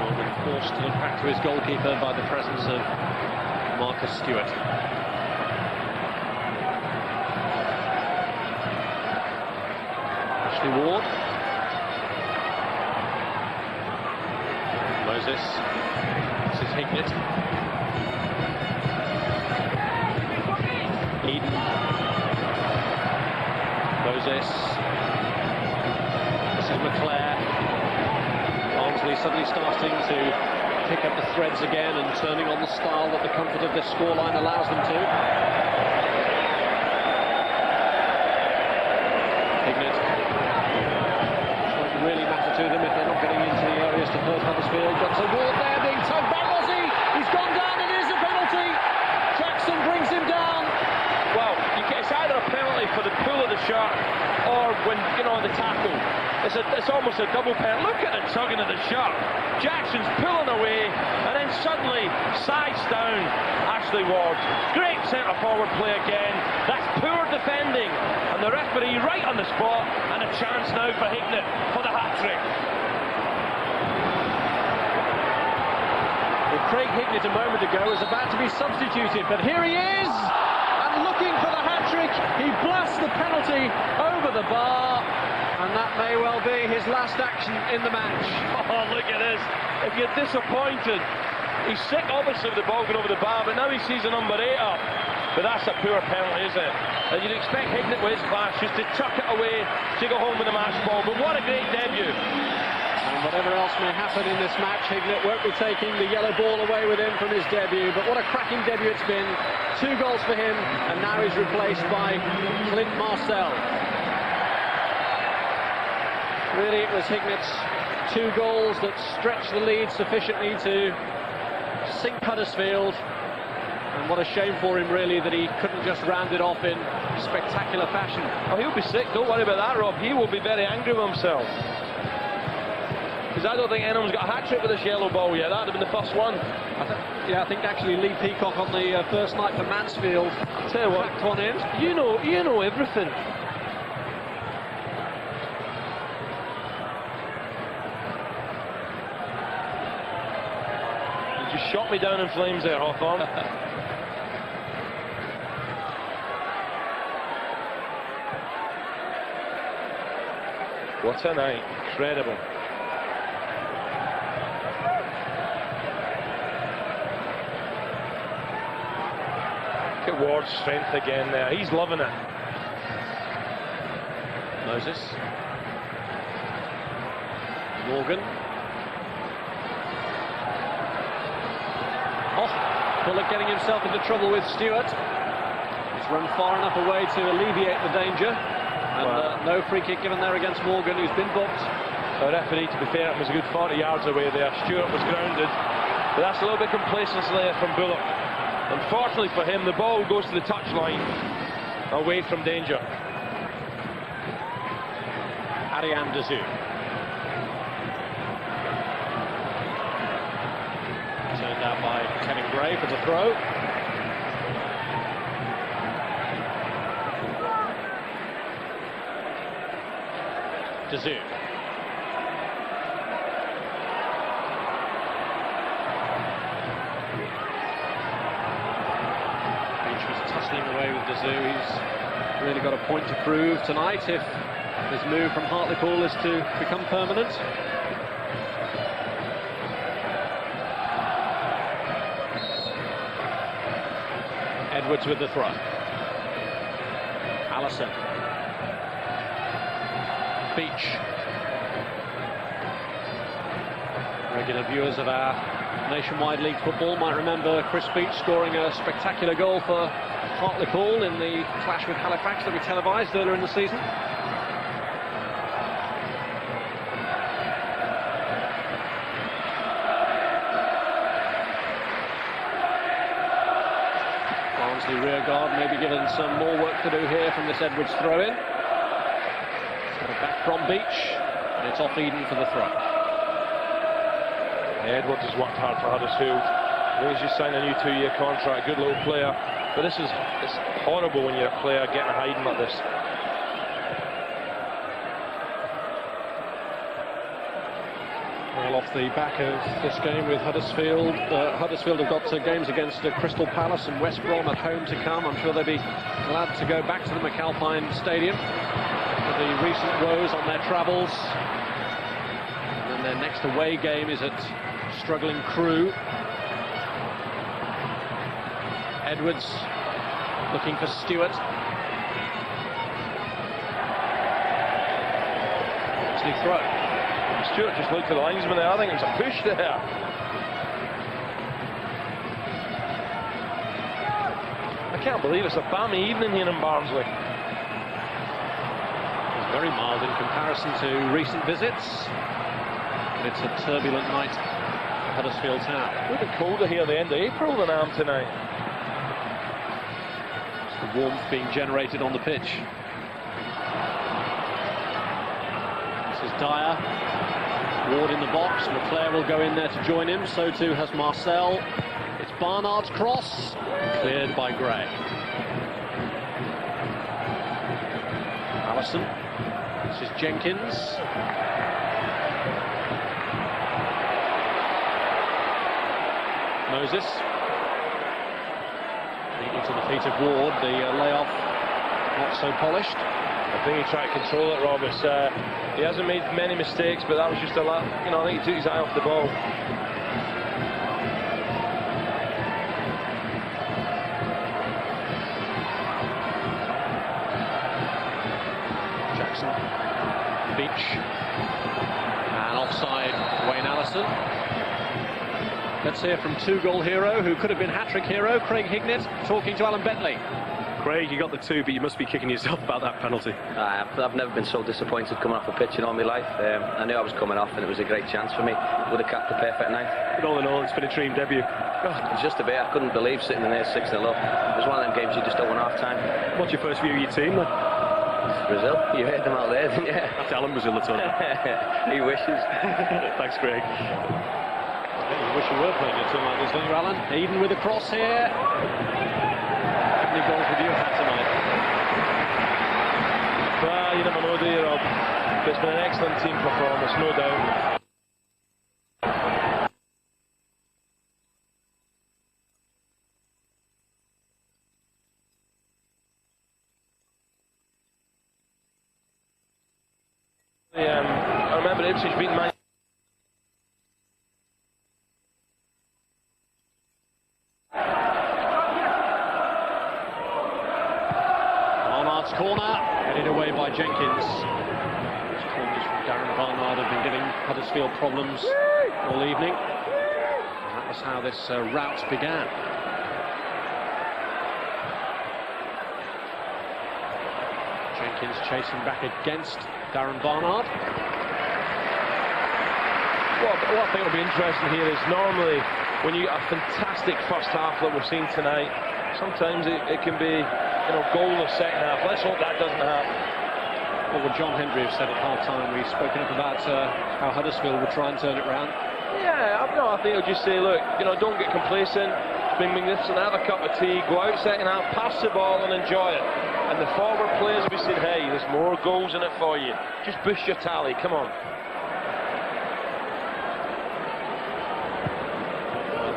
B: Morgan forced to look back to his goalkeeper by the presence of Marcus Stewart. Ashley Ward. Moses. This is Hignett. Eden. Moses. This is McClare. Barnsley suddenly starting to pick up the threads again and turning on the style that the comfort of this scoreline allows them to. Hignett. It won't really matter to them if they're not getting into the areas to hurt Huddersfield. Got to Ward there being tugged back. He's gone down, it is a penalty. Jackson brings him down.
D: Well, it's either a penalty for the pull of the shot or when, you know, the tackle. It's almost a double penalty. Look at the tugging of the shot. Jackson's pulling away and then suddenly sides down Ashley Ward. Great centre forward play again. That's poor defending. And the referee right on the spot, and a chance now for Hignett for the hat-trick.
B: Craig Hignett a moment ago was about to be substituted, but here he is, and looking for the hat-trick. He blasts the penalty over the bar, and that may well be his last action in the match.
D: Oh, look at this. If you're disappointed He's sick, obviously, of the ball going over the bar, but now he sees a number 8 up. But that's a poor penalty, isn't it? And you'd expect Hignett with his class just to tuck it away to go home with a match ball. But what a great debut.
B: And whatever else may happen in this match, Hignett won't be taking the yellow ball away with him from his debut. But what a cracking debut it's been. 2 goals for him, and now he's replaced by Clint Marcel. Really, it was Hignett's 2 goals that stretched the lead sufficiently to sink Huddersfield. And what a shame for him, really, that he couldn't just round it off in spectacular fashion.
D: Oh, he'll be sick, don't worry about that, Rob. He will be very angry with himself. Because I don't think anyone's got a hat-trick with this yellow ball yet. That would have been the first one.
B: I think actually Lee Peacock on the first night for Mansfield,
D: I'll tell you what,
B: cracked one in.
D: You know everything. You just shot me down in flames there, Hawthorne. What a night. Incredible. Look at Ward's strength again there. He's loving it.
B: Moses. Morgan. Oh, Bullock getting himself into trouble with Stewart. He's run far enough away to alleviate the danger. And no free kick given there against Morgan, who's been booked.
D: The referee, to be fair, was a good 40 yards away there. Stewart was grounded. But that's a little bit complacency there from Bullock. Unfortunately for him, the ball goes to the touchline, away from danger.
B: Ariane Dazou. Turned out by Kevin Gray for the throw. Dazou. Away with Dazou. He's really got a point to prove tonight if his move from Hartlepool is to become permanent. Edwards with the throw. Allison. Beach. Regular viewers of our Nationwide League football might remember Chris Beach scoring a spectacular goal for Hartlepool in the clash with Halifax that we televised earlier in the season. Barnsley rearguard may be given some more work to do here from this Edwards throw-in. Got it back from Beach, and it's off Eden for the throw.
D: Edwards has worked hard for Huddersfield. He's just signed a new 2-year contract, good little player. But it's horrible when you're a player getting hiding like this.
B: Well, off the back of this game with Huddersfield, Huddersfield have got games against Crystal Palace and West Brom at home to come. I'm sure they'll be glad to go back to the McAlpine Stadium for the recent woes on their travels. And then their next away game is at struggling Crewe. Edwards looking for Stewart. Actually throw.
D: Stewart just looked at the linesman there. I think it's a push there. I can't believe it's a balmy evening here in Barnsley.
B: It's very mild in comparison to recent visits, but it's a turbulent night at Huddersfield Town.
D: A little bit colder here at the end of April than I am tonight.
B: The warmth being generated on the pitch. This is Dyer. Ward in the box, and a player will go in there to join him. So too has Marcel. It's Barnard's cross, cleared by Gray. Allison. This is Jenkins. Moses. To the feet of Ward, the layoff not so polished.
D: I think he tried to control it, Rob. He hasn't made many mistakes, but that was just a lot. I think he took his eye off the ball.
B: Let's hear from two-goal hero, who could have been hat-trick hero, Craig Hignett, talking to Alan Bentley.
F: Craig, you got the 2, but you must be kicking yourself about that penalty.
G: I've never been so disappointed coming off a pitch in all my life. I knew I was coming off and it was a great chance for me. Would have capped the perfect night.
F: But all in all, it's been a dream debut.
G: God, just a bit. I couldn't believe sitting in there 6-0 up. It was one of them games you just don't want half-time.
F: What's your first view of your team, then?
G: Brazil. You heard them out there, didn't you?
F: I tell him Brazil at all.
G: He wishes.
F: Thanks, Craig.
B: You wish you were playing a team like this, don't you, Alan? Eden with a cross here. How many goals would you have had tonight?
D: Well, you never know, do you, Rob? But it's been an excellent team performance, no doubt. I remember Ipswich beating Man.
B: Barnard's corner, headed away by Jenkins. Those corners from Darren Barnard have been giving Huddersfield problems all evening. And that was how this rout began. Jenkins chasing back against Darren Barnard.
D: What I think will be interesting here is normally when you get a fantastic first half like we've seen tonight, sometimes it can be, you know, goalless second half. Let's hope that doesn't happen.
B: What would John Hendry have said at half-time? We've spoken up about how Huddersfield would try and turn it round.
D: Yeah, I think he'll just say, look, you know, don't get complacent. It's been magnificent. Have a cup of tea, go out second half, pass the ball and enjoy it. And the forward players will be saying, hey, there's more goals in it for you. Just boost your tally, come on.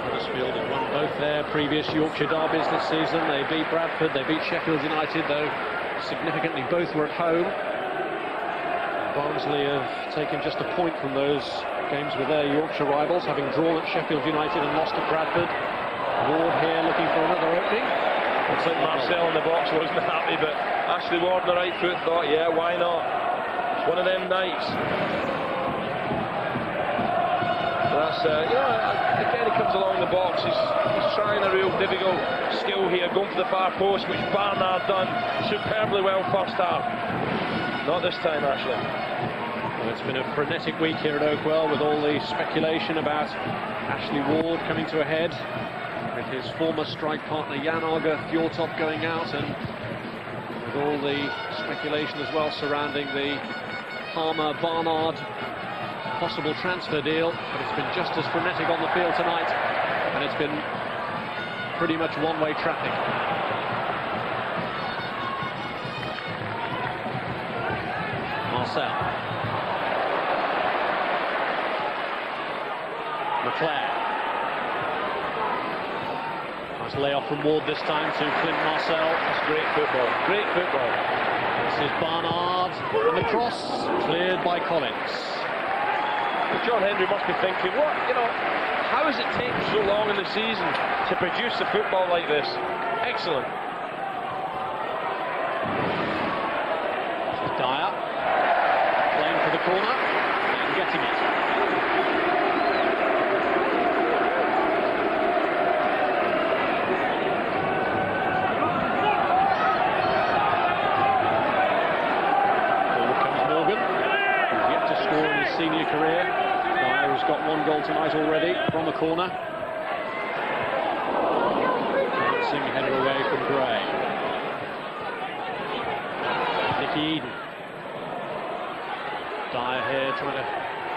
B: Huddersfield have won both their previous Yorkshire derbies this season. They beat Bradford, they beat Sheffield United, though significantly both were at home. Barnsley have taken just a point from those games with their Yorkshire rivals, having drawn at Sheffield United and lost at Bradford. Ward here looking for another opening.
D: Looks like Marcel in the box wasn't happy, but Ashley Ward on the right foot thought, yeah, why not? It's one of them nights. That's, you know, again he comes along the box, he's trying a real difficult skill here, going for the far post, which Barnard done superbly well first half. Not this time, actually.
B: Well, it's been a frenetic week here at Oakwell with all the speculation about Ashley Ward coming to a head, with his former strike partner Jan Åge Fjortoft going out, and with all the speculation as well surrounding the Palmer-Barnard possible transfer deal. But it's been just as frenetic on the field tonight, and it's been pretty much one-way traffic. Marcel. McClare. Nice layoff from Ward this time to Clint Marcel.
D: That's great football. Great football.
B: This is Barnard, and the cross cleared by Collins.
D: John Hendry must be thinking, what, you know, how has it taken so long in the season to produce a football like this? Excellent.
B: This is Dyer, playing for the corner and getting it. Senior career. Dyer has got one goal tonight already from the corner. Dancing header away from Gray. Nicky Eden. Dyer here trying to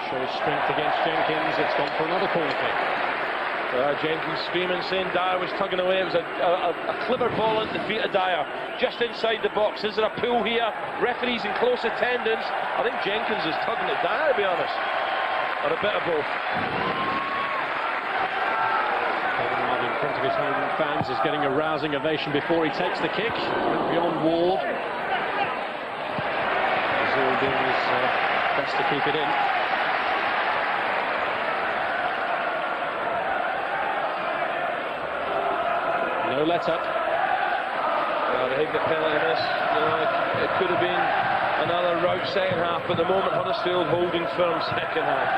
B: show his strength against Jenkins. It's gone for another corner kick.
D: Jenkins screaming, saying Dyer was tugging away. It was a clever ball into the feet of Dyer, just inside the box. Is there a pull here? Referees in close attendance. I think Jenkins is tugging at Dyer, to be honest, or a bit of both.
B: In front of his home fans is getting a rousing ovation before he takes the kick. Went beyond Ward. Brazil doing his best to keep it in. No let up.
D: I think the penalty miss, you know, it could have been another rout second half, but at the moment Huddersfield holding firm second half.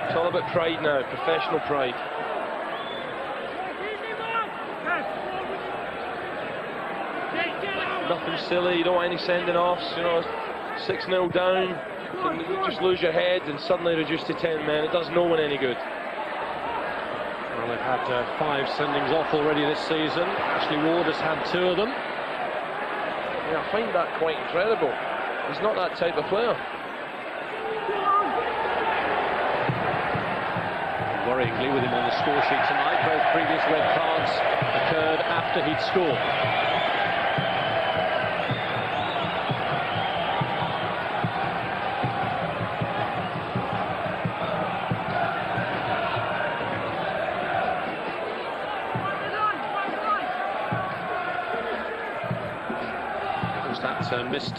D: It's all about pride now, professional pride. Nothing silly, you don't want any sending offs, you know, 6-0 down, you just lose your head and suddenly reduce to 10 men. It does no one any good.
B: Well, they've had 5 sendings off already this season. Ashley Ward has had 2 of them.
D: Yeah, I find that quite incredible. He's not that type of player.
B: Worryingly, with him on the score sheet tonight, both previous red cards occurred after he'd scored. That missed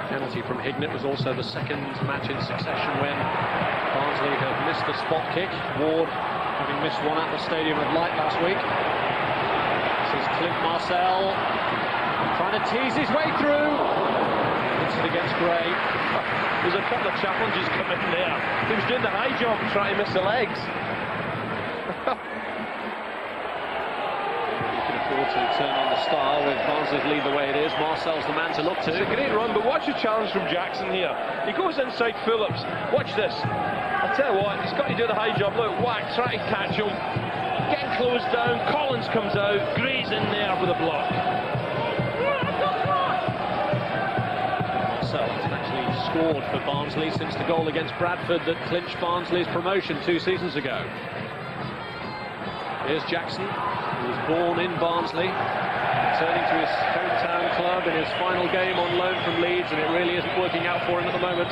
B: penalty from Hignett was also the second match in succession when Barnsley had missed the spot kick. Ward having missed one at the Stadium of Light last week. This is Clint Marcel trying to tease his way through. Hits it against Gray.
D: There's a couple of challenges coming there. He was doing the high jump trying to miss the legs.
B: To turn on the star with Barnsley's lead the way it is. Marcel's the man to look to.
D: It's a great run, but watch the challenge from Jackson here. He goes inside Phillips. Watch this. I tell you what, he's got to do the high jump. Look, whack, try to catch him. Getting closed down. Collins comes out. Gray's in there with a block.
B: Marcel has actually scored for Barnsley since the goal against Bradford that clinched Barnsley's promotion 2 seasons ago. Here's Jackson, who was born in Barnsley, returning to his hometown club in his final game on loan from Leeds, and it really isn't working out for him at the moment.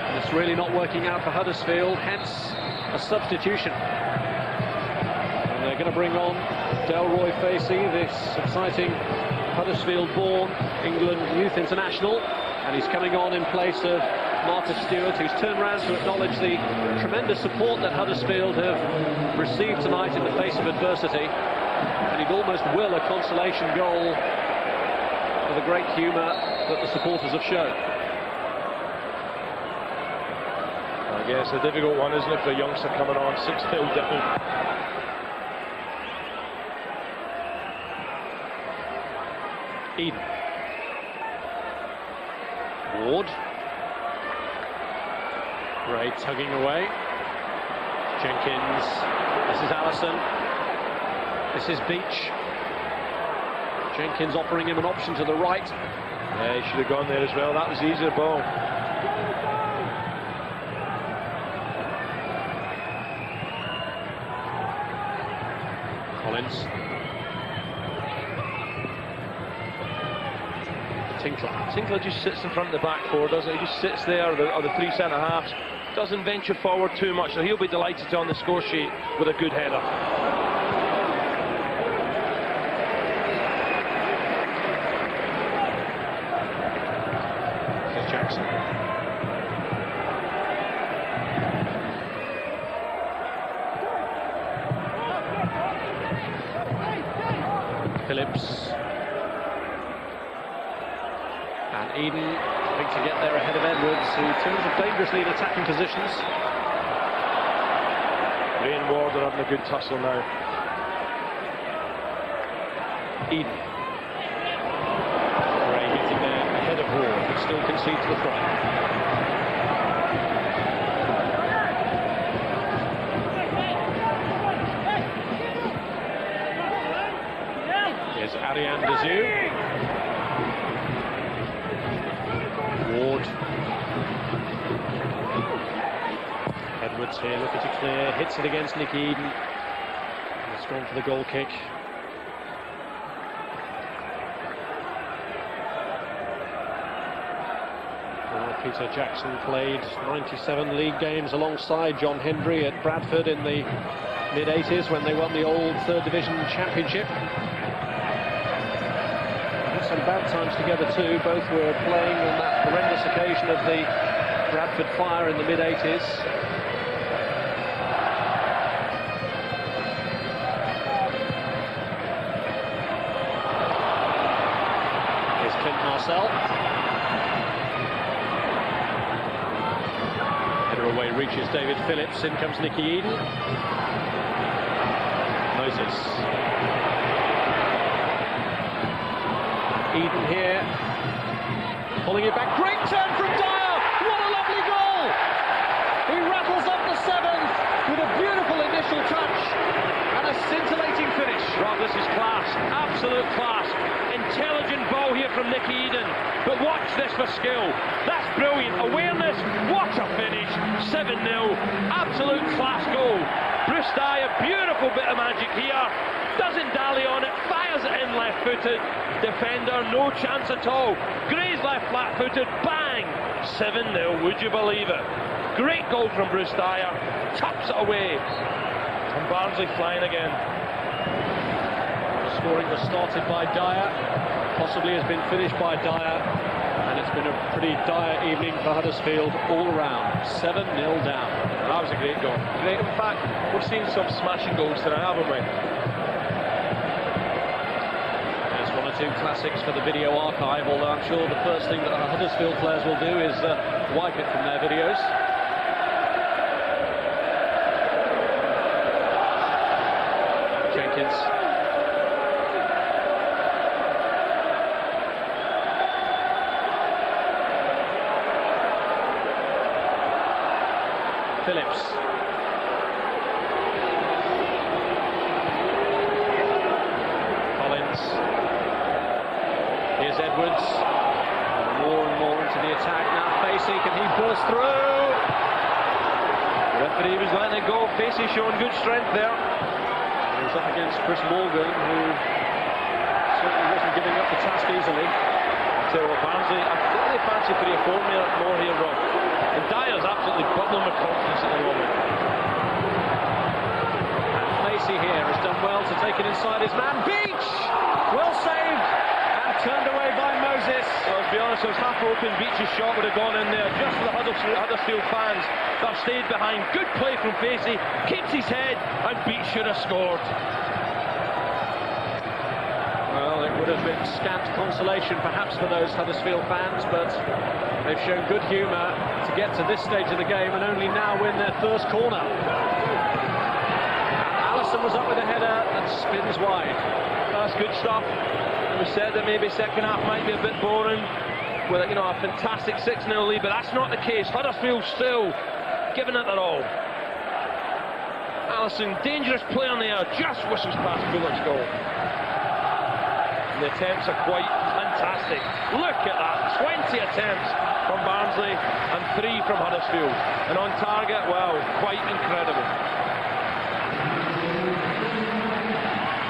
B: And it's really not working out for Huddersfield, hence a substitution. And they're going to bring on Delroy Facey, this exciting Huddersfield-born England youth international, and he's coming on in place of Marcus Stewart, who's turned round to acknowledge the tremendous support that Huddersfield have received tonight in the face of adversity, and he'd almost will a consolation goal for the great humour that the supporters have shown.
D: I guess a difficult one, isn't it, for a youngster coming on 6-0 down.
B: Eden. Ward. Gray tugging away. Jenkins. This is Allison. This is Beach. Jenkins offering him an option to the right.
D: Yeah, he should have gone there as well. That was the easier ball.
B: Collins.
D: Tinkler just sits in front of the back four, doesn't he? He just sits there, or the 3 centre-halves. Doesn't venture forward too much, so he'll be delighted on the score sheet with a good header.
B: Here's Jackson. Phillips. And Eden having to get there ahead of Edwards, who turns up dangerously in attacking positions.
D: Ray and Ward are having a good tussle now.
B: Eden. Gray getting there ahead of Ward, but still concedes the throw. Here's Ariane Dezu. Ward. Edwards here looking to clear, hits it against Nick Eden. And it's gone for the goal kick. Well, Peter Jackson played 97 league games alongside John Hendry at Bradford in the mid-80s when they won the old 3rd Division Championship. Some bad times together too. Both were playing on that horrendous occasion of the Bradford fire in the mid-80s. Here's Clint Marcel. Header away reaches David Phillips. In comes Nicky Eden. Moses. Eden here. Pulling it back. Great turn from Dyer. What a lovely goal. He rattles up the 7th with a beautiful initial touch and a scintillating finish.
C: Rob, this is class. Absolute class. Intelligent ball here from Nicky Eden. But watch this for skill. That's brilliant. Awareness. What a finish. 7-0. Absolute class goal. Bruce Dyer, beautiful bit of magic here. Doesn't dally on it. Fires it in left-footed. Defender, no chance at all. Gray's left flat-footed. Bang. 7-0. Would you believe it? Great goal from Bruce Dyer. Tucks it away. And Barnsley flying again.
B: Scoring was started by Dyer, possibly has been finished by Dyer, and it's been a pretty dire evening for Huddersfield all around. 7-0 down.
C: That was a great goal. Great. In fact, we've seen some smashing goals tonight, haven't we?
B: There's 1 or 2 classics for the video archive, although I'm sure the first thing that the Huddersfield players will do is wipe it from their videos. Jenkins. Phillips. Collins. Here's Edwards. More and more into the attack now. Facey, can he burst through?
C: The referee was letting it go. Facey showing good strength there.
B: He was up against Chris Morgan, who certainly wasn't giving up the task easily.
C: So Barnsley, I think they fancy 3 or 4 more here, Rob. And Dyer's absolutely bubbling with confidence at the moment.
B: And Facey here has done well to take it inside his man. Beach! Well saved and turned away by Moses.
C: Well, to be honest, I was half hoping Beach's shot would have gone in there just for the Huddersfield fans that have stayed behind. Good play from Facey, keeps his head, and Beach should have scored.
B: Well, it would have been scant consolation perhaps for those Huddersfield fans, but they've shown good humour to get to this stage of the game and only now win their first corner. Allison was up with a header and spins wide.
C: That's good stuff. And we said that maybe second half might be a bit boring with a fantastic 6-0 lead, but that's not the case. Huddersfield still giving it their all. Allison, dangerous play on the air, just whistles past Bullock's goal. The attempts are quite fantastic. Look at that, 20 attempts from Barnsley and 3 from Huddersfield. And on target, well, quite incredible.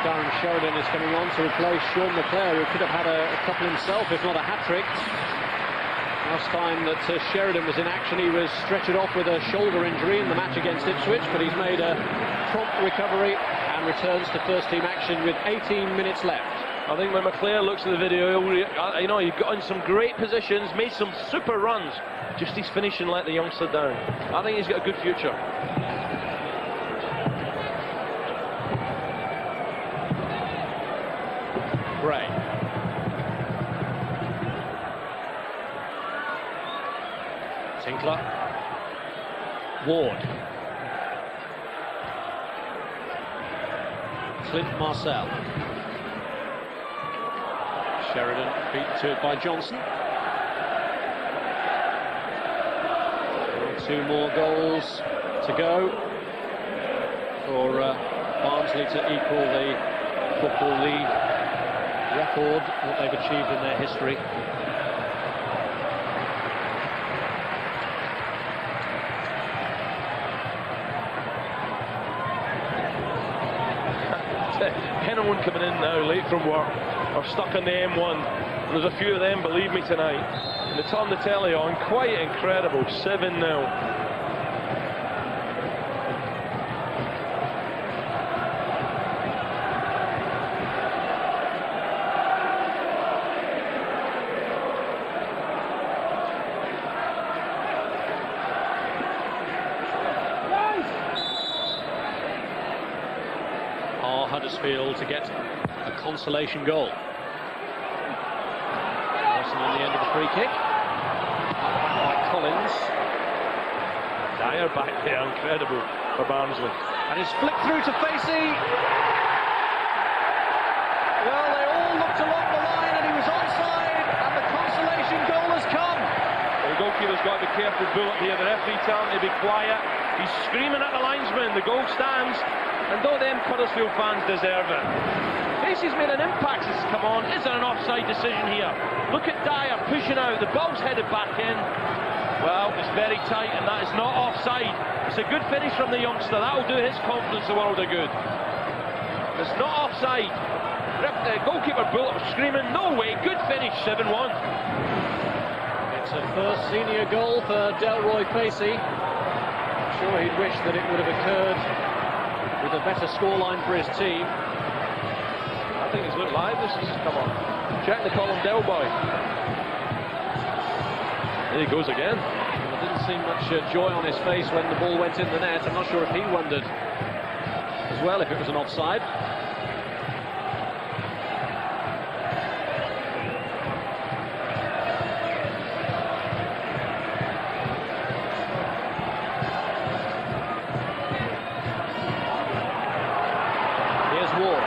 B: Darren Sheridan is coming on to replace Sean McClare, who could have had a couple himself, if not a hat-trick. Last time that Sheridan was in action, he was stretchered off with a shoulder injury in the match against Ipswich, but he's made a prompt recovery and returns to first-team action with 18 minutes left.
C: I think when McClare looks at the video, he got in some great positions, made some super runs. Just he's finishing let the youngster down. I think he's got a good future.
B: Gray. Tinkler. Ward. Clint Marcel. Sheridan beat to it by Johnson. 2 more goals to go for Barnsley to equal the Football League record that they've achieved in their history.
C: Anyone coming in now late from work or stuck on the M1, and there's a few of them, believe me, tonight, and they turn the telly on. Quite incredible. 7-0.
B: Huddersfield to get a consolation goal. Wilson on the end of the free kick. By Collins.
D: Dyer back there, incredible for Barnsley.
B: And he's flicked through to Facey. Well, they all looked along the line and he was onside, and the consolation goal has come.
D: Well, the goalkeeper's got to be careful, Bullock here. The referee telling him to be quiet. He's screaming at the linesman. The goal stands, and don't them Huddersfield fans deserve it? Facey's made an impact since come on. Is there an offside decision here? Look at Dyer pushing out. The ball's headed back in. Well, it's very tight, and that is not offside. It's a good finish from the youngster. That'll do his confidence a world of good. It's not offside. Goalkeeper Bullock screaming, no way, good finish, 7-1.
B: It's a first senior goal for Delroy Facey. I'm sure he'd wish that it would have occurred with a better scoreline for his team.
D: I think it's looked live. This is, come on, check the column, Delboy. There he goes again.
B: There didn't seem much joy on his face when the ball went in the net. I'm not sure if he wondered as well if it was an offside. Here's Ward.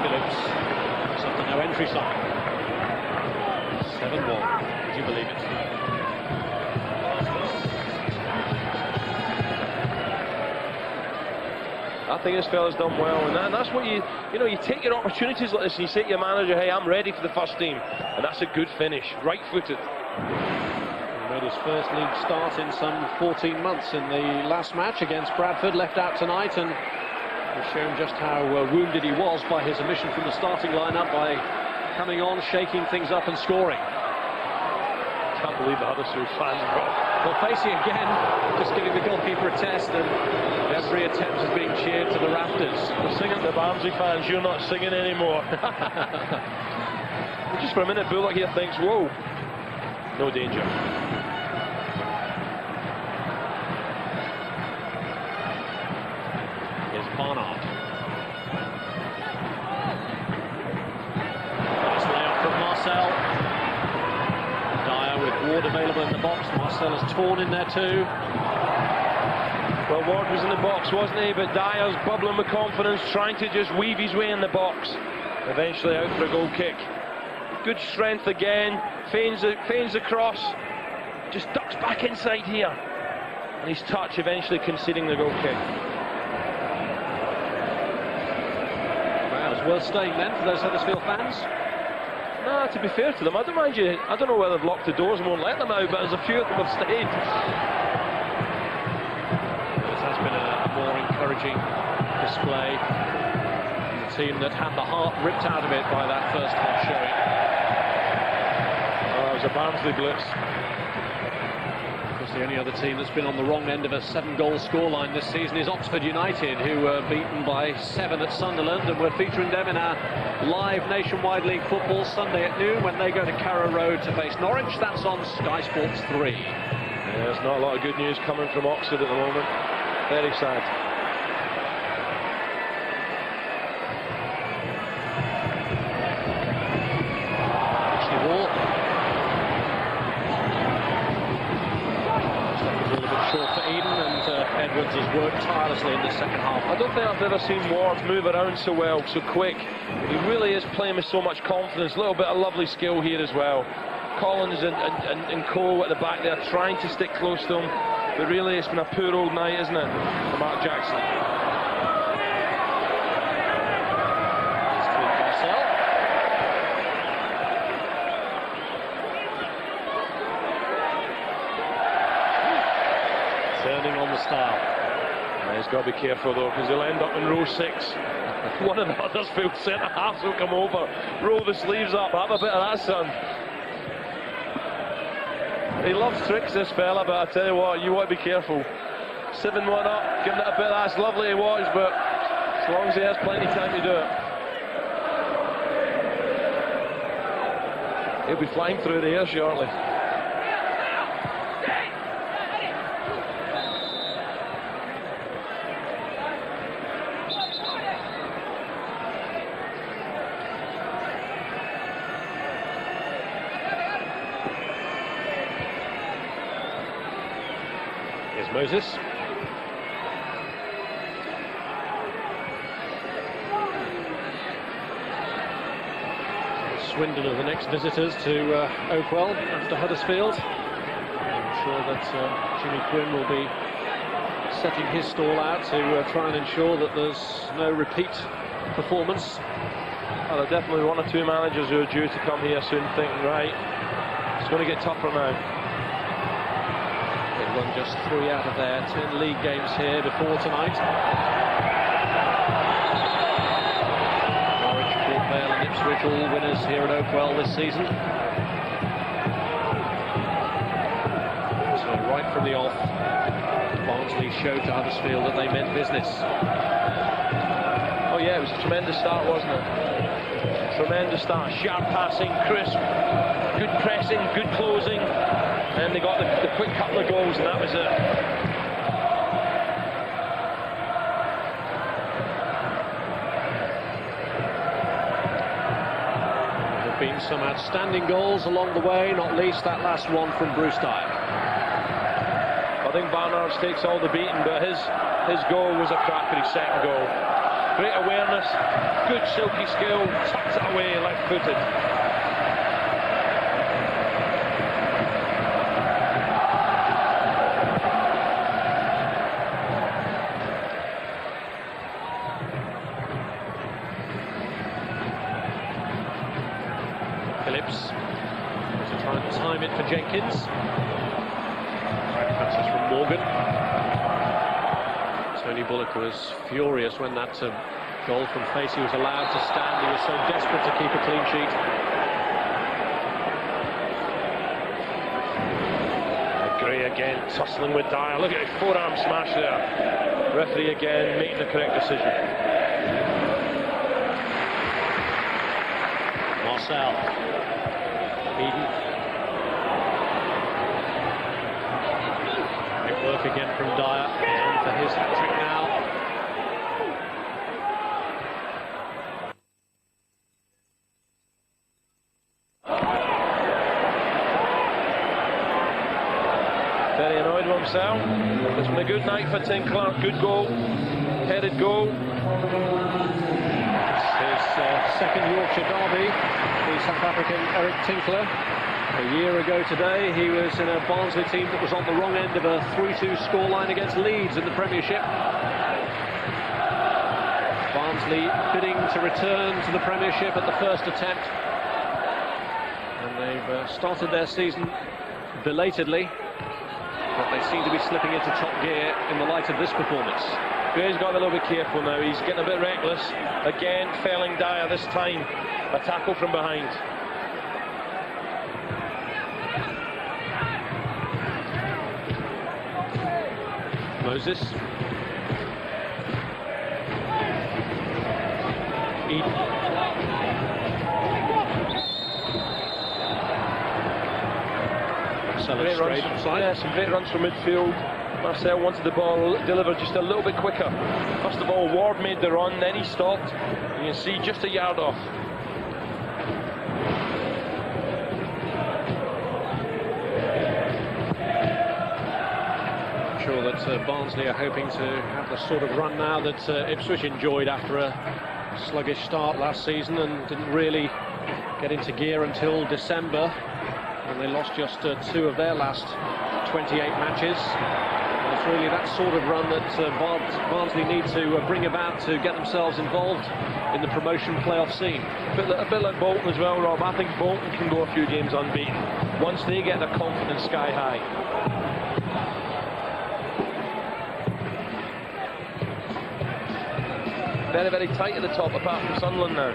B: Phillips. It's up to no entry sign. 7-1, would you believe it?
D: I think this fella's done well, and that's what you take your opportunities like this and you say to your manager, hey, I'm ready for the first team, and that's a good finish, right-footed.
B: He made his first league start in some 14 months in the last match against Bradford, left out tonight, and has shown just how wounded he was by his omission from the starting lineup by coming on, shaking things up and scoring.
D: Can't believe the Huddersfield fans got.
B: Well, Facey again, just giving the goalkeeper a test, and every attempt is being cheered to the rafters.
D: We're singing to Barnsley fans, you're not singing anymore. Just for a minute, Bullock here thinks, whoa, no danger.
B: Here's Barnard. Nice layout from Marcel. Dyer with Ward available in the box. Marcel is torn in there too.
D: Well, Ward was in the box, wasn't he? But Dyer's bubbling with confidence, trying to just weave his way in the box. Eventually out for a goal kick. Good strength again, feigns the cross, just ducks back inside here. And his touch eventually conceding the goal kick.
B: Well, it's worth staying then for those Huddersfield fans.
D: No, to be fair to them, I don't mind you. I don't know whether they've locked the doors and won't let them out, but there's a few of them have stayed.
B: It has been a more encouraging display. The team that had the heart ripped out of it by that first half showing.
D: Oh, it was a Barnsley blitz.
B: Of course, the only other team that's been on the wrong end of a 7-goal scoreline this season is Oxford United, who were beaten by 7 at Sunderland, and we're featuring them in our live Nationwide League football Sunday at noon when they go to Carrow Road to face Norwich. That's on Sky Sports 3.
D: Yeah, there's not a lot of good news coming from Oxford at the moment. Very sad.
B: Ashley Wall. That was a little bit short for Eden, and Edwards has worked tirelessly in the second half.
D: I don't think I've ever seen Ward move around so well, so quick. He really is playing with so much confidence. A little bit of lovely skill here as well. Collins and Cole at the back there trying to stick close to him. But really, it's been a poor old night, isn't it, for Mark Jackson?
B: Marcel. Turning on the style.
D: He's got to be careful though, because he'll end up in row 6. One of the Huddersfield centre-halves will come over, roll the sleeves up, have a bit of that, son. He loves tricks, this fella, but I tell you what, you want to be careful. 7-1 up, giving it a bit, that's lovely to watch, but as long as he has plenty of time to do it. He'll be flying through the air shortly.
B: Moses. Swindon are the next visitors to Oakwell after Huddersfield. I'm sure that Jimmy Quinn will be setting his stall out to try and ensure that there's no repeat performance.
D: Well, there are definitely one or two managers who are due to come here soon thinking, right, it's going to get tougher now.
B: They've won just 3 out of their 10 league games here before tonight. Norwich, Port Vale and Ipswich all winners here at Oakwell this season. So right from the off, Barnsley showed to Huddersfield that they meant business.
D: Oh yeah, it was a tremendous start, wasn't it? Tremendous start, sharp passing, crisp, good pressing, good closing, and they got the quick couple of goals, and that was it.
B: There have been some outstanding goals along the way, not least that last one from Bruce Dyer.
D: I think Barnards takes all the beating, but his goal was a cracker, his second goal. Great awareness, good silky skill, tucks it away left-footed.
B: Phillips to try and time it for Jenkins. Passes from Morgan. Tony Bullock was furious when that goal from Facey was allowed to stand. He was so desperate to keep a clean sheet.
D: Gray again, tussling with Dyer. Look at his forearm smash there. Referee again making the correct decision.
B: Marcel. Eden. Great work again from Dyer. On for his hat-trick now.
D: Very annoyed with himself. It's been a good night for Tinkler. Good goal. Headed goal.
B: His second Yorkshire derby, the South African Eric Tinkler. A year ago today, he was in a Barnsley team that was on the wrong end of a 3-2 scoreline against Leeds in the Premiership. Barnsley bidding to return to the Premiership at the first attempt. And they've started their season belatedly, but they seem to be slipping into top gear in the light of this performance.
D: Gray's got a little bit careful now. He's getting a bit reckless. Again, felling Dyer this time. A tackle from behind.
B: Moses. Eden.
D: Great runs from side. Yeah, some great runs from midfield. Marcel wanted the ball delivered just a little bit quicker. First of all, Ward made the run, then he stopped. You can see just a yard off.
B: I'm sure that Barnsley are hoping to have the sort of run now that Ipswich enjoyed after a sluggish start last season and didn't really get into gear until December, when they lost just 2 of their last 28 matches. And it's really that sort of run that Barnsley need to bring about to get themselves involved in the promotion playoff scene.
D: A bit like Bolton as well, Rob. I think Bolton can go a few games unbeaten once they get their confidence sky high. Very, very tight at the top, apart from Sunderland now.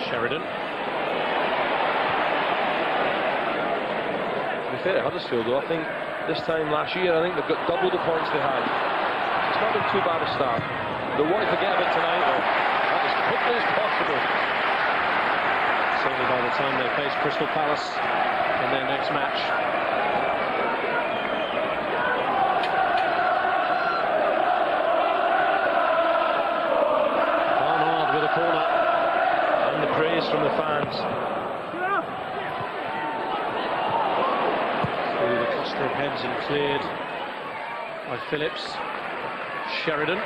B: Sheridan.
D: To be fair to Huddersfield, though, I think this time last year, I think they've got double the points they had. It's not been too bad a start. They want to forget about tonight, though, as quickly as possible.
B: Certainly by the time they face Crystal Palace in their next match.
D: Barnard with a corner. And the praise fans.
B: Through the cluster of heads and cleared by Phillips. Sheridan.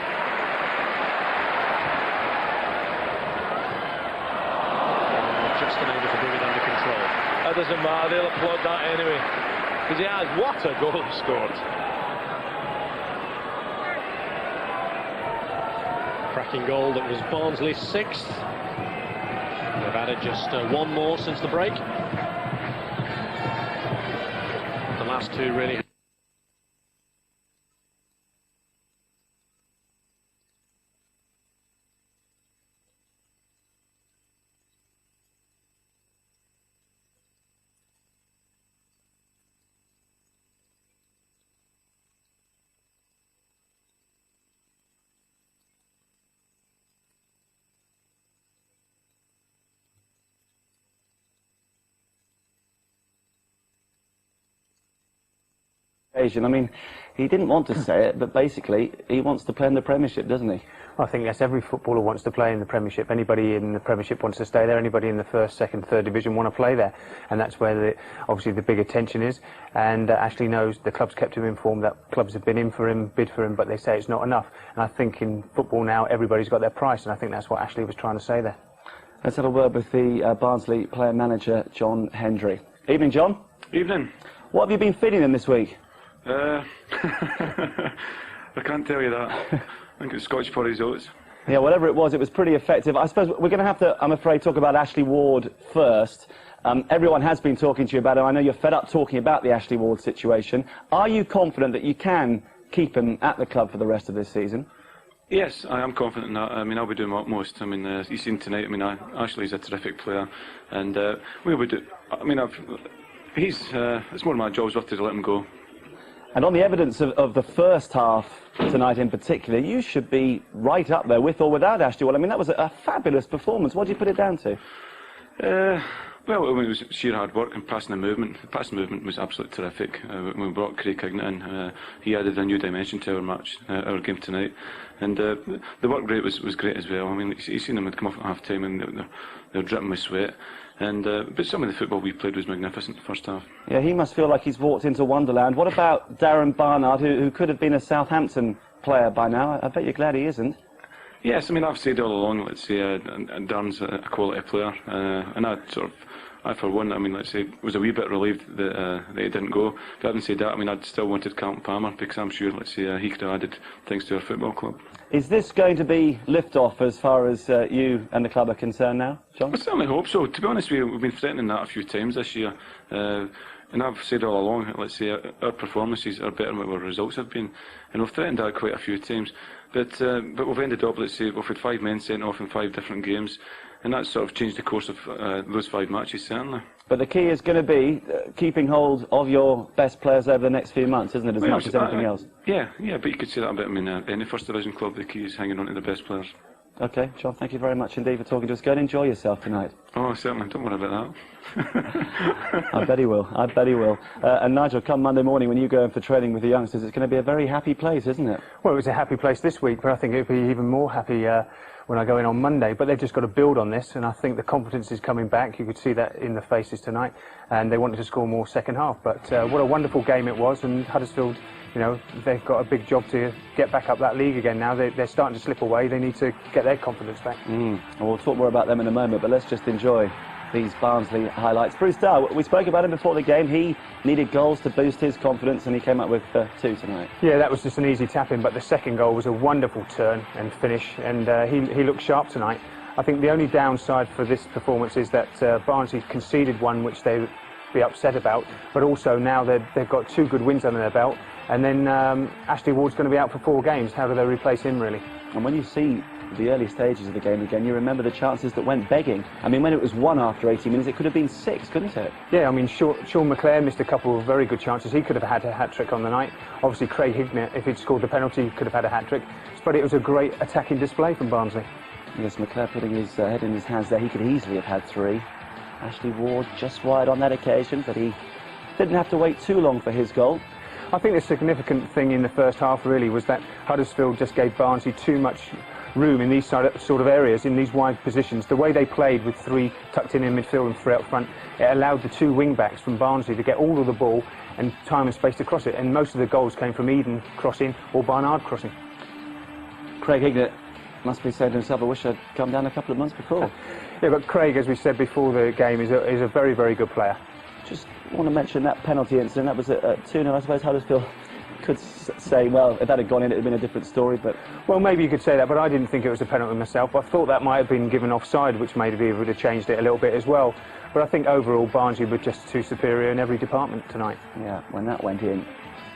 B: Just unable to bring it under control.
D: That doesn't matter, they'll applaud that anyway. Because he has, what a goal he scored.
B: Cracking goal that was Barnsley's 6th. They've added just one more since the break. The last two really.
A: I mean, he didn't want to say it, but basically he wants to play in the Premiership, doesn't he?
E: I think that's every footballer wants to play in the Premiership. Anybody in the Premiership wants to stay there. Anybody in the first, second, third division want to play there, and that's where obviously the big attention is. And Ashley knows the club's kept him informed that clubs have been in for him, bid for him, but they say it's not enough. And I think in football now everybody's got their price, and I think that's what Ashley was trying to say there.
A: Let's have a word with the Barnsley player manager John Hendry. Evening, John.
H: Evening.
A: What have you been feeding them this week?
H: I can't tell you that. I think it's Scotch porridge oats.
A: Yeah, whatever it was pretty effective. I suppose we're going to have to, I'm afraid, talk about Ashley Ward first. Everyone has been talking to you about him. I know you're fed up talking about the Ashley Ward situation. Are you confident that you can keep him at the club for the rest of this season?
H: Yes, I am confident in that. I mean, I'll be doing my utmost. I mean, you've seen tonight, I mean, Ashley's a terrific player. And we would do, I mean, it's one of my jobs worth to let him go.
A: And on the evidence of the first half tonight in particular, you should be right up there with or without Ashley Ward. I mean, that was a fabulous performance. What do you put it down to?
H: Well, I mean, it was sheer hard work and passing the movement. The passing movement was absolutely terrific. When we brought Craig Hignett in, he added a new dimension to our match, our game tonight. And the work rate was great as well. I mean, you seen them come off at half time and they were dripping with sweat. And but some of the football we played was magnificent the first half.
A: Yeah, he must feel like he's walked into Wonderland. What about Darren Barnard, who could have been a Southampton player by now? I bet you're glad he isn't.
H: Yes, I mean, I've said all along, let's say, Darren's a quality player. And I, for one, I mean, let's say, was a wee bit relieved that he didn't go. But having said that, I mean, I'd still wanted Carlton Palmer because I'm sure, let's say, he could have added things to our football club.
A: Is this going to be lift-off as far as you and the club are concerned now, John?
H: I certainly hope so. To be honest with you, we've been threatening that a few times this year. And I've said all along, let's say, our performances are better than what our results have been. And we've threatened that quite a few times. But we've ended up, let's say, we've had 5 men sent off in 5 different games. And that's sort of changed the course of those 5 matches, certainly.
A: But the key is going to be keeping hold of your best players over the next few months, isn't it, as much as anything else?
H: Yeah, but you could say that about, I mean, any First Division club, the key is hanging on to the best players.
A: OK, John, thank you very much indeed for talking to us. Go and enjoy yourself tonight.
H: Oh, certainly, don't worry about that.
A: I bet he will, I bet he will. And Nigel, come Monday morning when you go in for training with the youngsters, it's going to be a very happy place, isn't it?
E: Well, it was a happy place this week, but I think it'll be even more happy when I go in on Monday. But they've just got to build on this, and I think the confidence is coming back. You could see that in the faces tonight, and they wanted to score more second half. But what a wonderful game it was, and Huddersfield, you know, they've got a big job to get back up that league again now. They're starting to slip away. They need to get their confidence back.
A: Well, we'll talk more about them in a moment, but let's just enjoy these Barnsley highlights. Bruce Dyer, we spoke about him before the game. He needed goals to boost his confidence, and he came up with 2 tonight. Yeah, that was just an easy tap-in, but the second goal was a wonderful turn and finish, and he looked sharp tonight. I think the only downside for this performance is that Barnsley conceded one which they would be upset about, but also now they've got 2 good wins under their belt, and then Ashley Ward's going to be out for 4 games. How do they replace him, really? And when you see the early stages of the game again, you remember the chances that went begging. I mean, when it was 1 after 80 minutes, it could have been 6, couldn't it? Yeah, I mean, Sean McClare missed a couple of very good chances. He could have had a hat-trick on the night. Obviously, Craig Hignett, if he'd scored the penalty, could have had a hat-trick. But it was a great attacking display from Barnsley. Yes, McClare putting his head in his hands there. He could easily have had 3. Ashley Ward just wide on that occasion, but he didn't have to wait too long for his goal. I think the significant thing in the first half really was that Huddersfield just gave Barnsley too much
E: room in these sort of areas, in these wide positions. The way they played with 3 tucked in midfield and 3 up front, it allowed the 2 wing-backs from Barnsley to get all of the ball and time and space to cross it, and most of the goals came from Eden crossing or Barnard crossing.
A: Craig Hignett must be saying to himself, I wish I'd come down a couple of months before.
E: Yeah, but Craig, as we said before the game, is a very, very good player.
A: Just want to mention that penalty incident. That was at 2-0. I suppose Huddersfield could say, well, if that had gone in, it would have been a different story. But
E: well, maybe you could say that, but I didn't think it was a penalty myself. I thought that might have been given offside, which maybe would have changed it a little bit as well. But I think overall, Barnsley were just too superior in every department tonight.
A: Yeah, when that went in,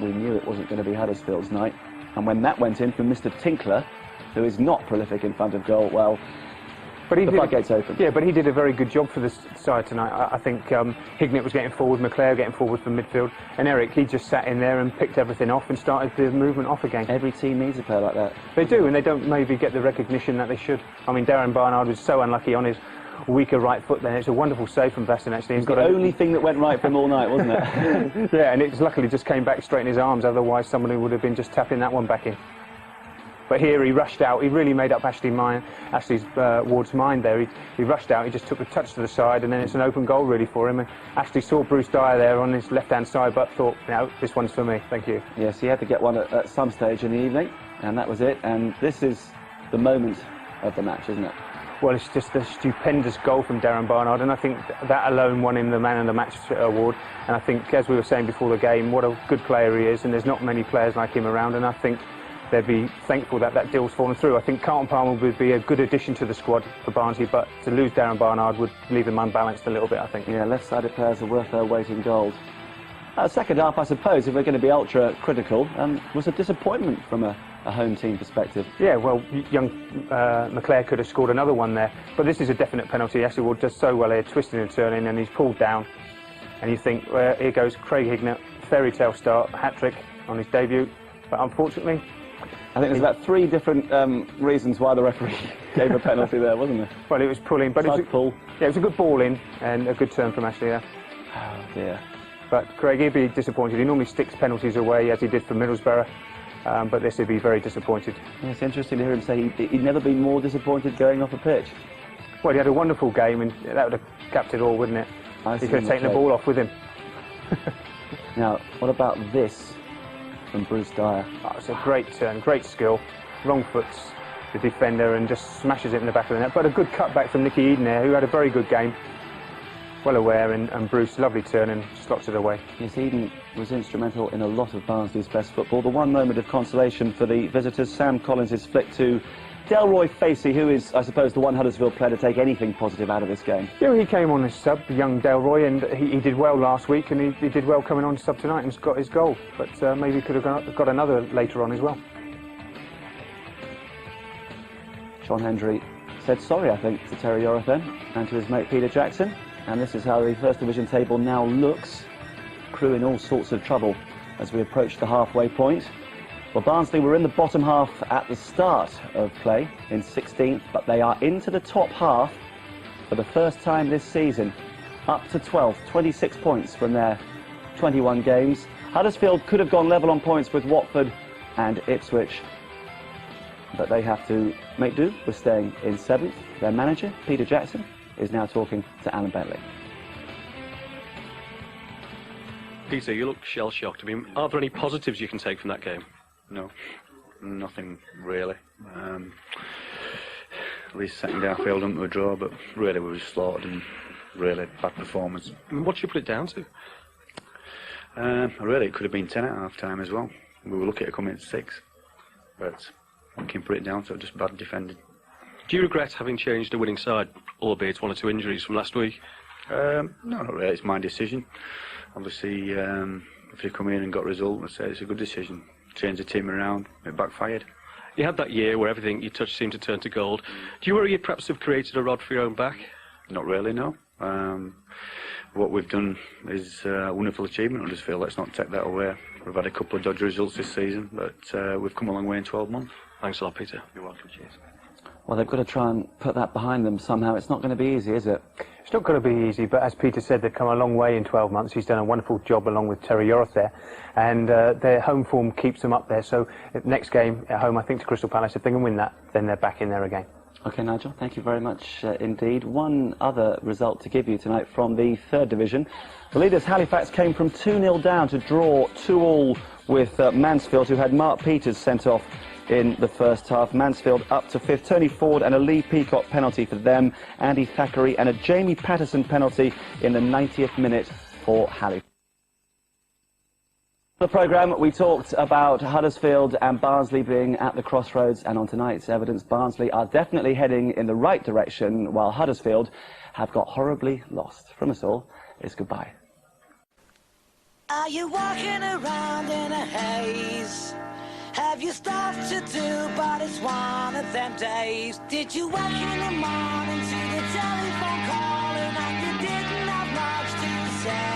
A: we knew it wasn't going to be Huddersfield's night. And when that went in from Mr. Tinkler, who is not prolific in front of goal, well,
E: but the
A: floodgates open.
E: Yeah, but he did a very good job for this side tonight. I think Hignett was getting forward, McClare getting forward from midfield, and Eric, he just sat in there and picked everything off and started the movement off again.
A: Every team needs a player like that.
E: They do, and they don't maybe get the recognition that they should. I mean, Darren Barnard was so unlucky on his weaker right foot there. It's a wonderful save from Basson, actually.
A: It's the only thing that went right for him all night, wasn't it?
E: Yeah, and it luckily just came back straight in his arms, otherwise somebody would have been just tapping that one back in. But here he rushed out, he really made up Ashley Ward's mind there. He rushed out, he just took a touch to the side, and then it's an open goal really for him. And Ashley saw Bruce Dyer there on his left-hand side, but thought, no, this one's for me, thank you.
A: Yes, he had to get one at some stage in the evening, and that was it. And this is the moment of the match, isn't it?
E: Well, it's just a stupendous goal from Darren Barnard, and I think that alone won him the Man of the Match award. And I think, as we were saying before the game, what a good player he is, and there's not many players like him around, and I think they'd be thankful that that deal's fallen through. I think Carlton Palmer would be a good addition to the squad for Barnsley, but to lose Darren Barnard would leave them unbalanced a little bit, I think.
A: Yeah, left-sided players are worth their weight in gold. Second half, I suppose, if we're going to be ultra-critical, was a disappointment from a home team perspective.
E: Yeah, well, young McClare could have scored another one there, but this is a definite penalty. Ashley Ward does so well here, twisting and turning, and he's pulled down. And you think, well, here goes Craig Hignett, fairy tale start, hat-trick on his debut, but unfortunately...
A: I think there's about 3 different reasons why the referee gave a penalty there, wasn't there?
E: Well, it was pulling, but it
A: was
E: yeah, it was a good ball in and a good turn from Ashley there.
A: Oh dear.
E: But Craig, he'd be disappointed. He normally sticks penalties away, as he did for Middlesbrough, but this he'd be very disappointed.
A: Yeah, it's interesting to hear him say he'd never been more disappointed going off a pitch.
E: Well, he had a wonderful game, and that would have capped it all, wouldn't it? He could have taken the ball off with him.
A: Now, what about this from Bruce Dyer?
E: Oh, it's a great turn, great skill. Wrong foots the defender and just smashes it in the back of the net. But a good cutback from Nicky Eden there, who had a very good game. Well aware, and Bruce, lovely turn and slots it away.
A: Yes, Eden was instrumental in a lot of Barnsley's best football. The one moment of consolation for the visitors, Sam Collins' flick to Delroy Facey, who is, I suppose, the one Huddersfield player to take anything positive out of this game.
E: Yeah, he came on as sub, young Delroy, and he did well last week, and he did well coming on sub tonight and got his goal. But maybe he could have got another later on as well.
A: John Hendry said sorry, I think, to Terry Yorathen and to his mate Peter Jackson. And this is how the First Division table now looks. Crew in all sorts of trouble as we approach the halfway point. Well, Barnsley were in the bottom half at the start of play in 16th, but they are into the top half for the first time this season. Up to 12th, 26 points from their 21 games. Huddersfield could have gone level on points with Watford and Ipswich, but they have to make do with staying in 7th. Their manager, Peter Jackson, is now talking to Alan Bentley.
F: Peter, you look shell-shocked. I mean, are there any positives you can take from that game?
I: No, nothing really. At least second half held them to a draw, but really we were slaughtered and really bad performance.
F: I mean, what do you put it down to?
I: Really, it could have been 10 at half time as well. We were lucky to come in at 6, but we can put it down to just bad defending.
F: Do you regret having changed the winning side, albeit 1 or 2 injuries from last week?
I: No, not really. It's my decision. Obviously, if you come in and got a result, I'd say it's a good decision. Change the team around, it backfired.
F: You had that year where everything you touched seemed to turn to gold. Do you worry you perhaps have created a rod for your own back?
I: Not really, no. What we've done is a wonderful achievement. I just feel let's not take that away. We've had a couple of dodgy results this season, but we've come a long way in 12 months.
F: Thanks a lot, Peter.
I: You're welcome, cheers.
A: Well, they've got to try and put that behind them somehow. It's not going to be easy, is it?
E: It's not going to be easy, but as Peter said, they've come a long way in 12 months. He's done a wonderful job along with Terry Yoroth there, and their home form keeps them up there. So next game at home, I think, to Crystal Palace, if they can win that, then they're back in there again.
A: OK, Nigel, thank you very much indeed. One other result to give you tonight from the third division. The leaders, Halifax, came from 2-0 down to draw 2-2 with Mansfield, who had Mark Peters sent off in the first half. Mansfield up to fifth. Tony Ford and a Lee Peacock penalty for them. Andy Thackeray and a Jamie Patterson penalty in the 90th minute for Halifax. On the programme, we talked about Huddersfield and Barnsley being at the crossroads, and on tonight's evidence, Barnsley are definitely heading in the right direction, while Huddersfield have got horribly lost. From us all, it's goodbye.
J: Are you walking around in a haze? Have you stuff to do, but it's one of them days? Did you wake in the morning to the telephone calling and you didn't have much to say?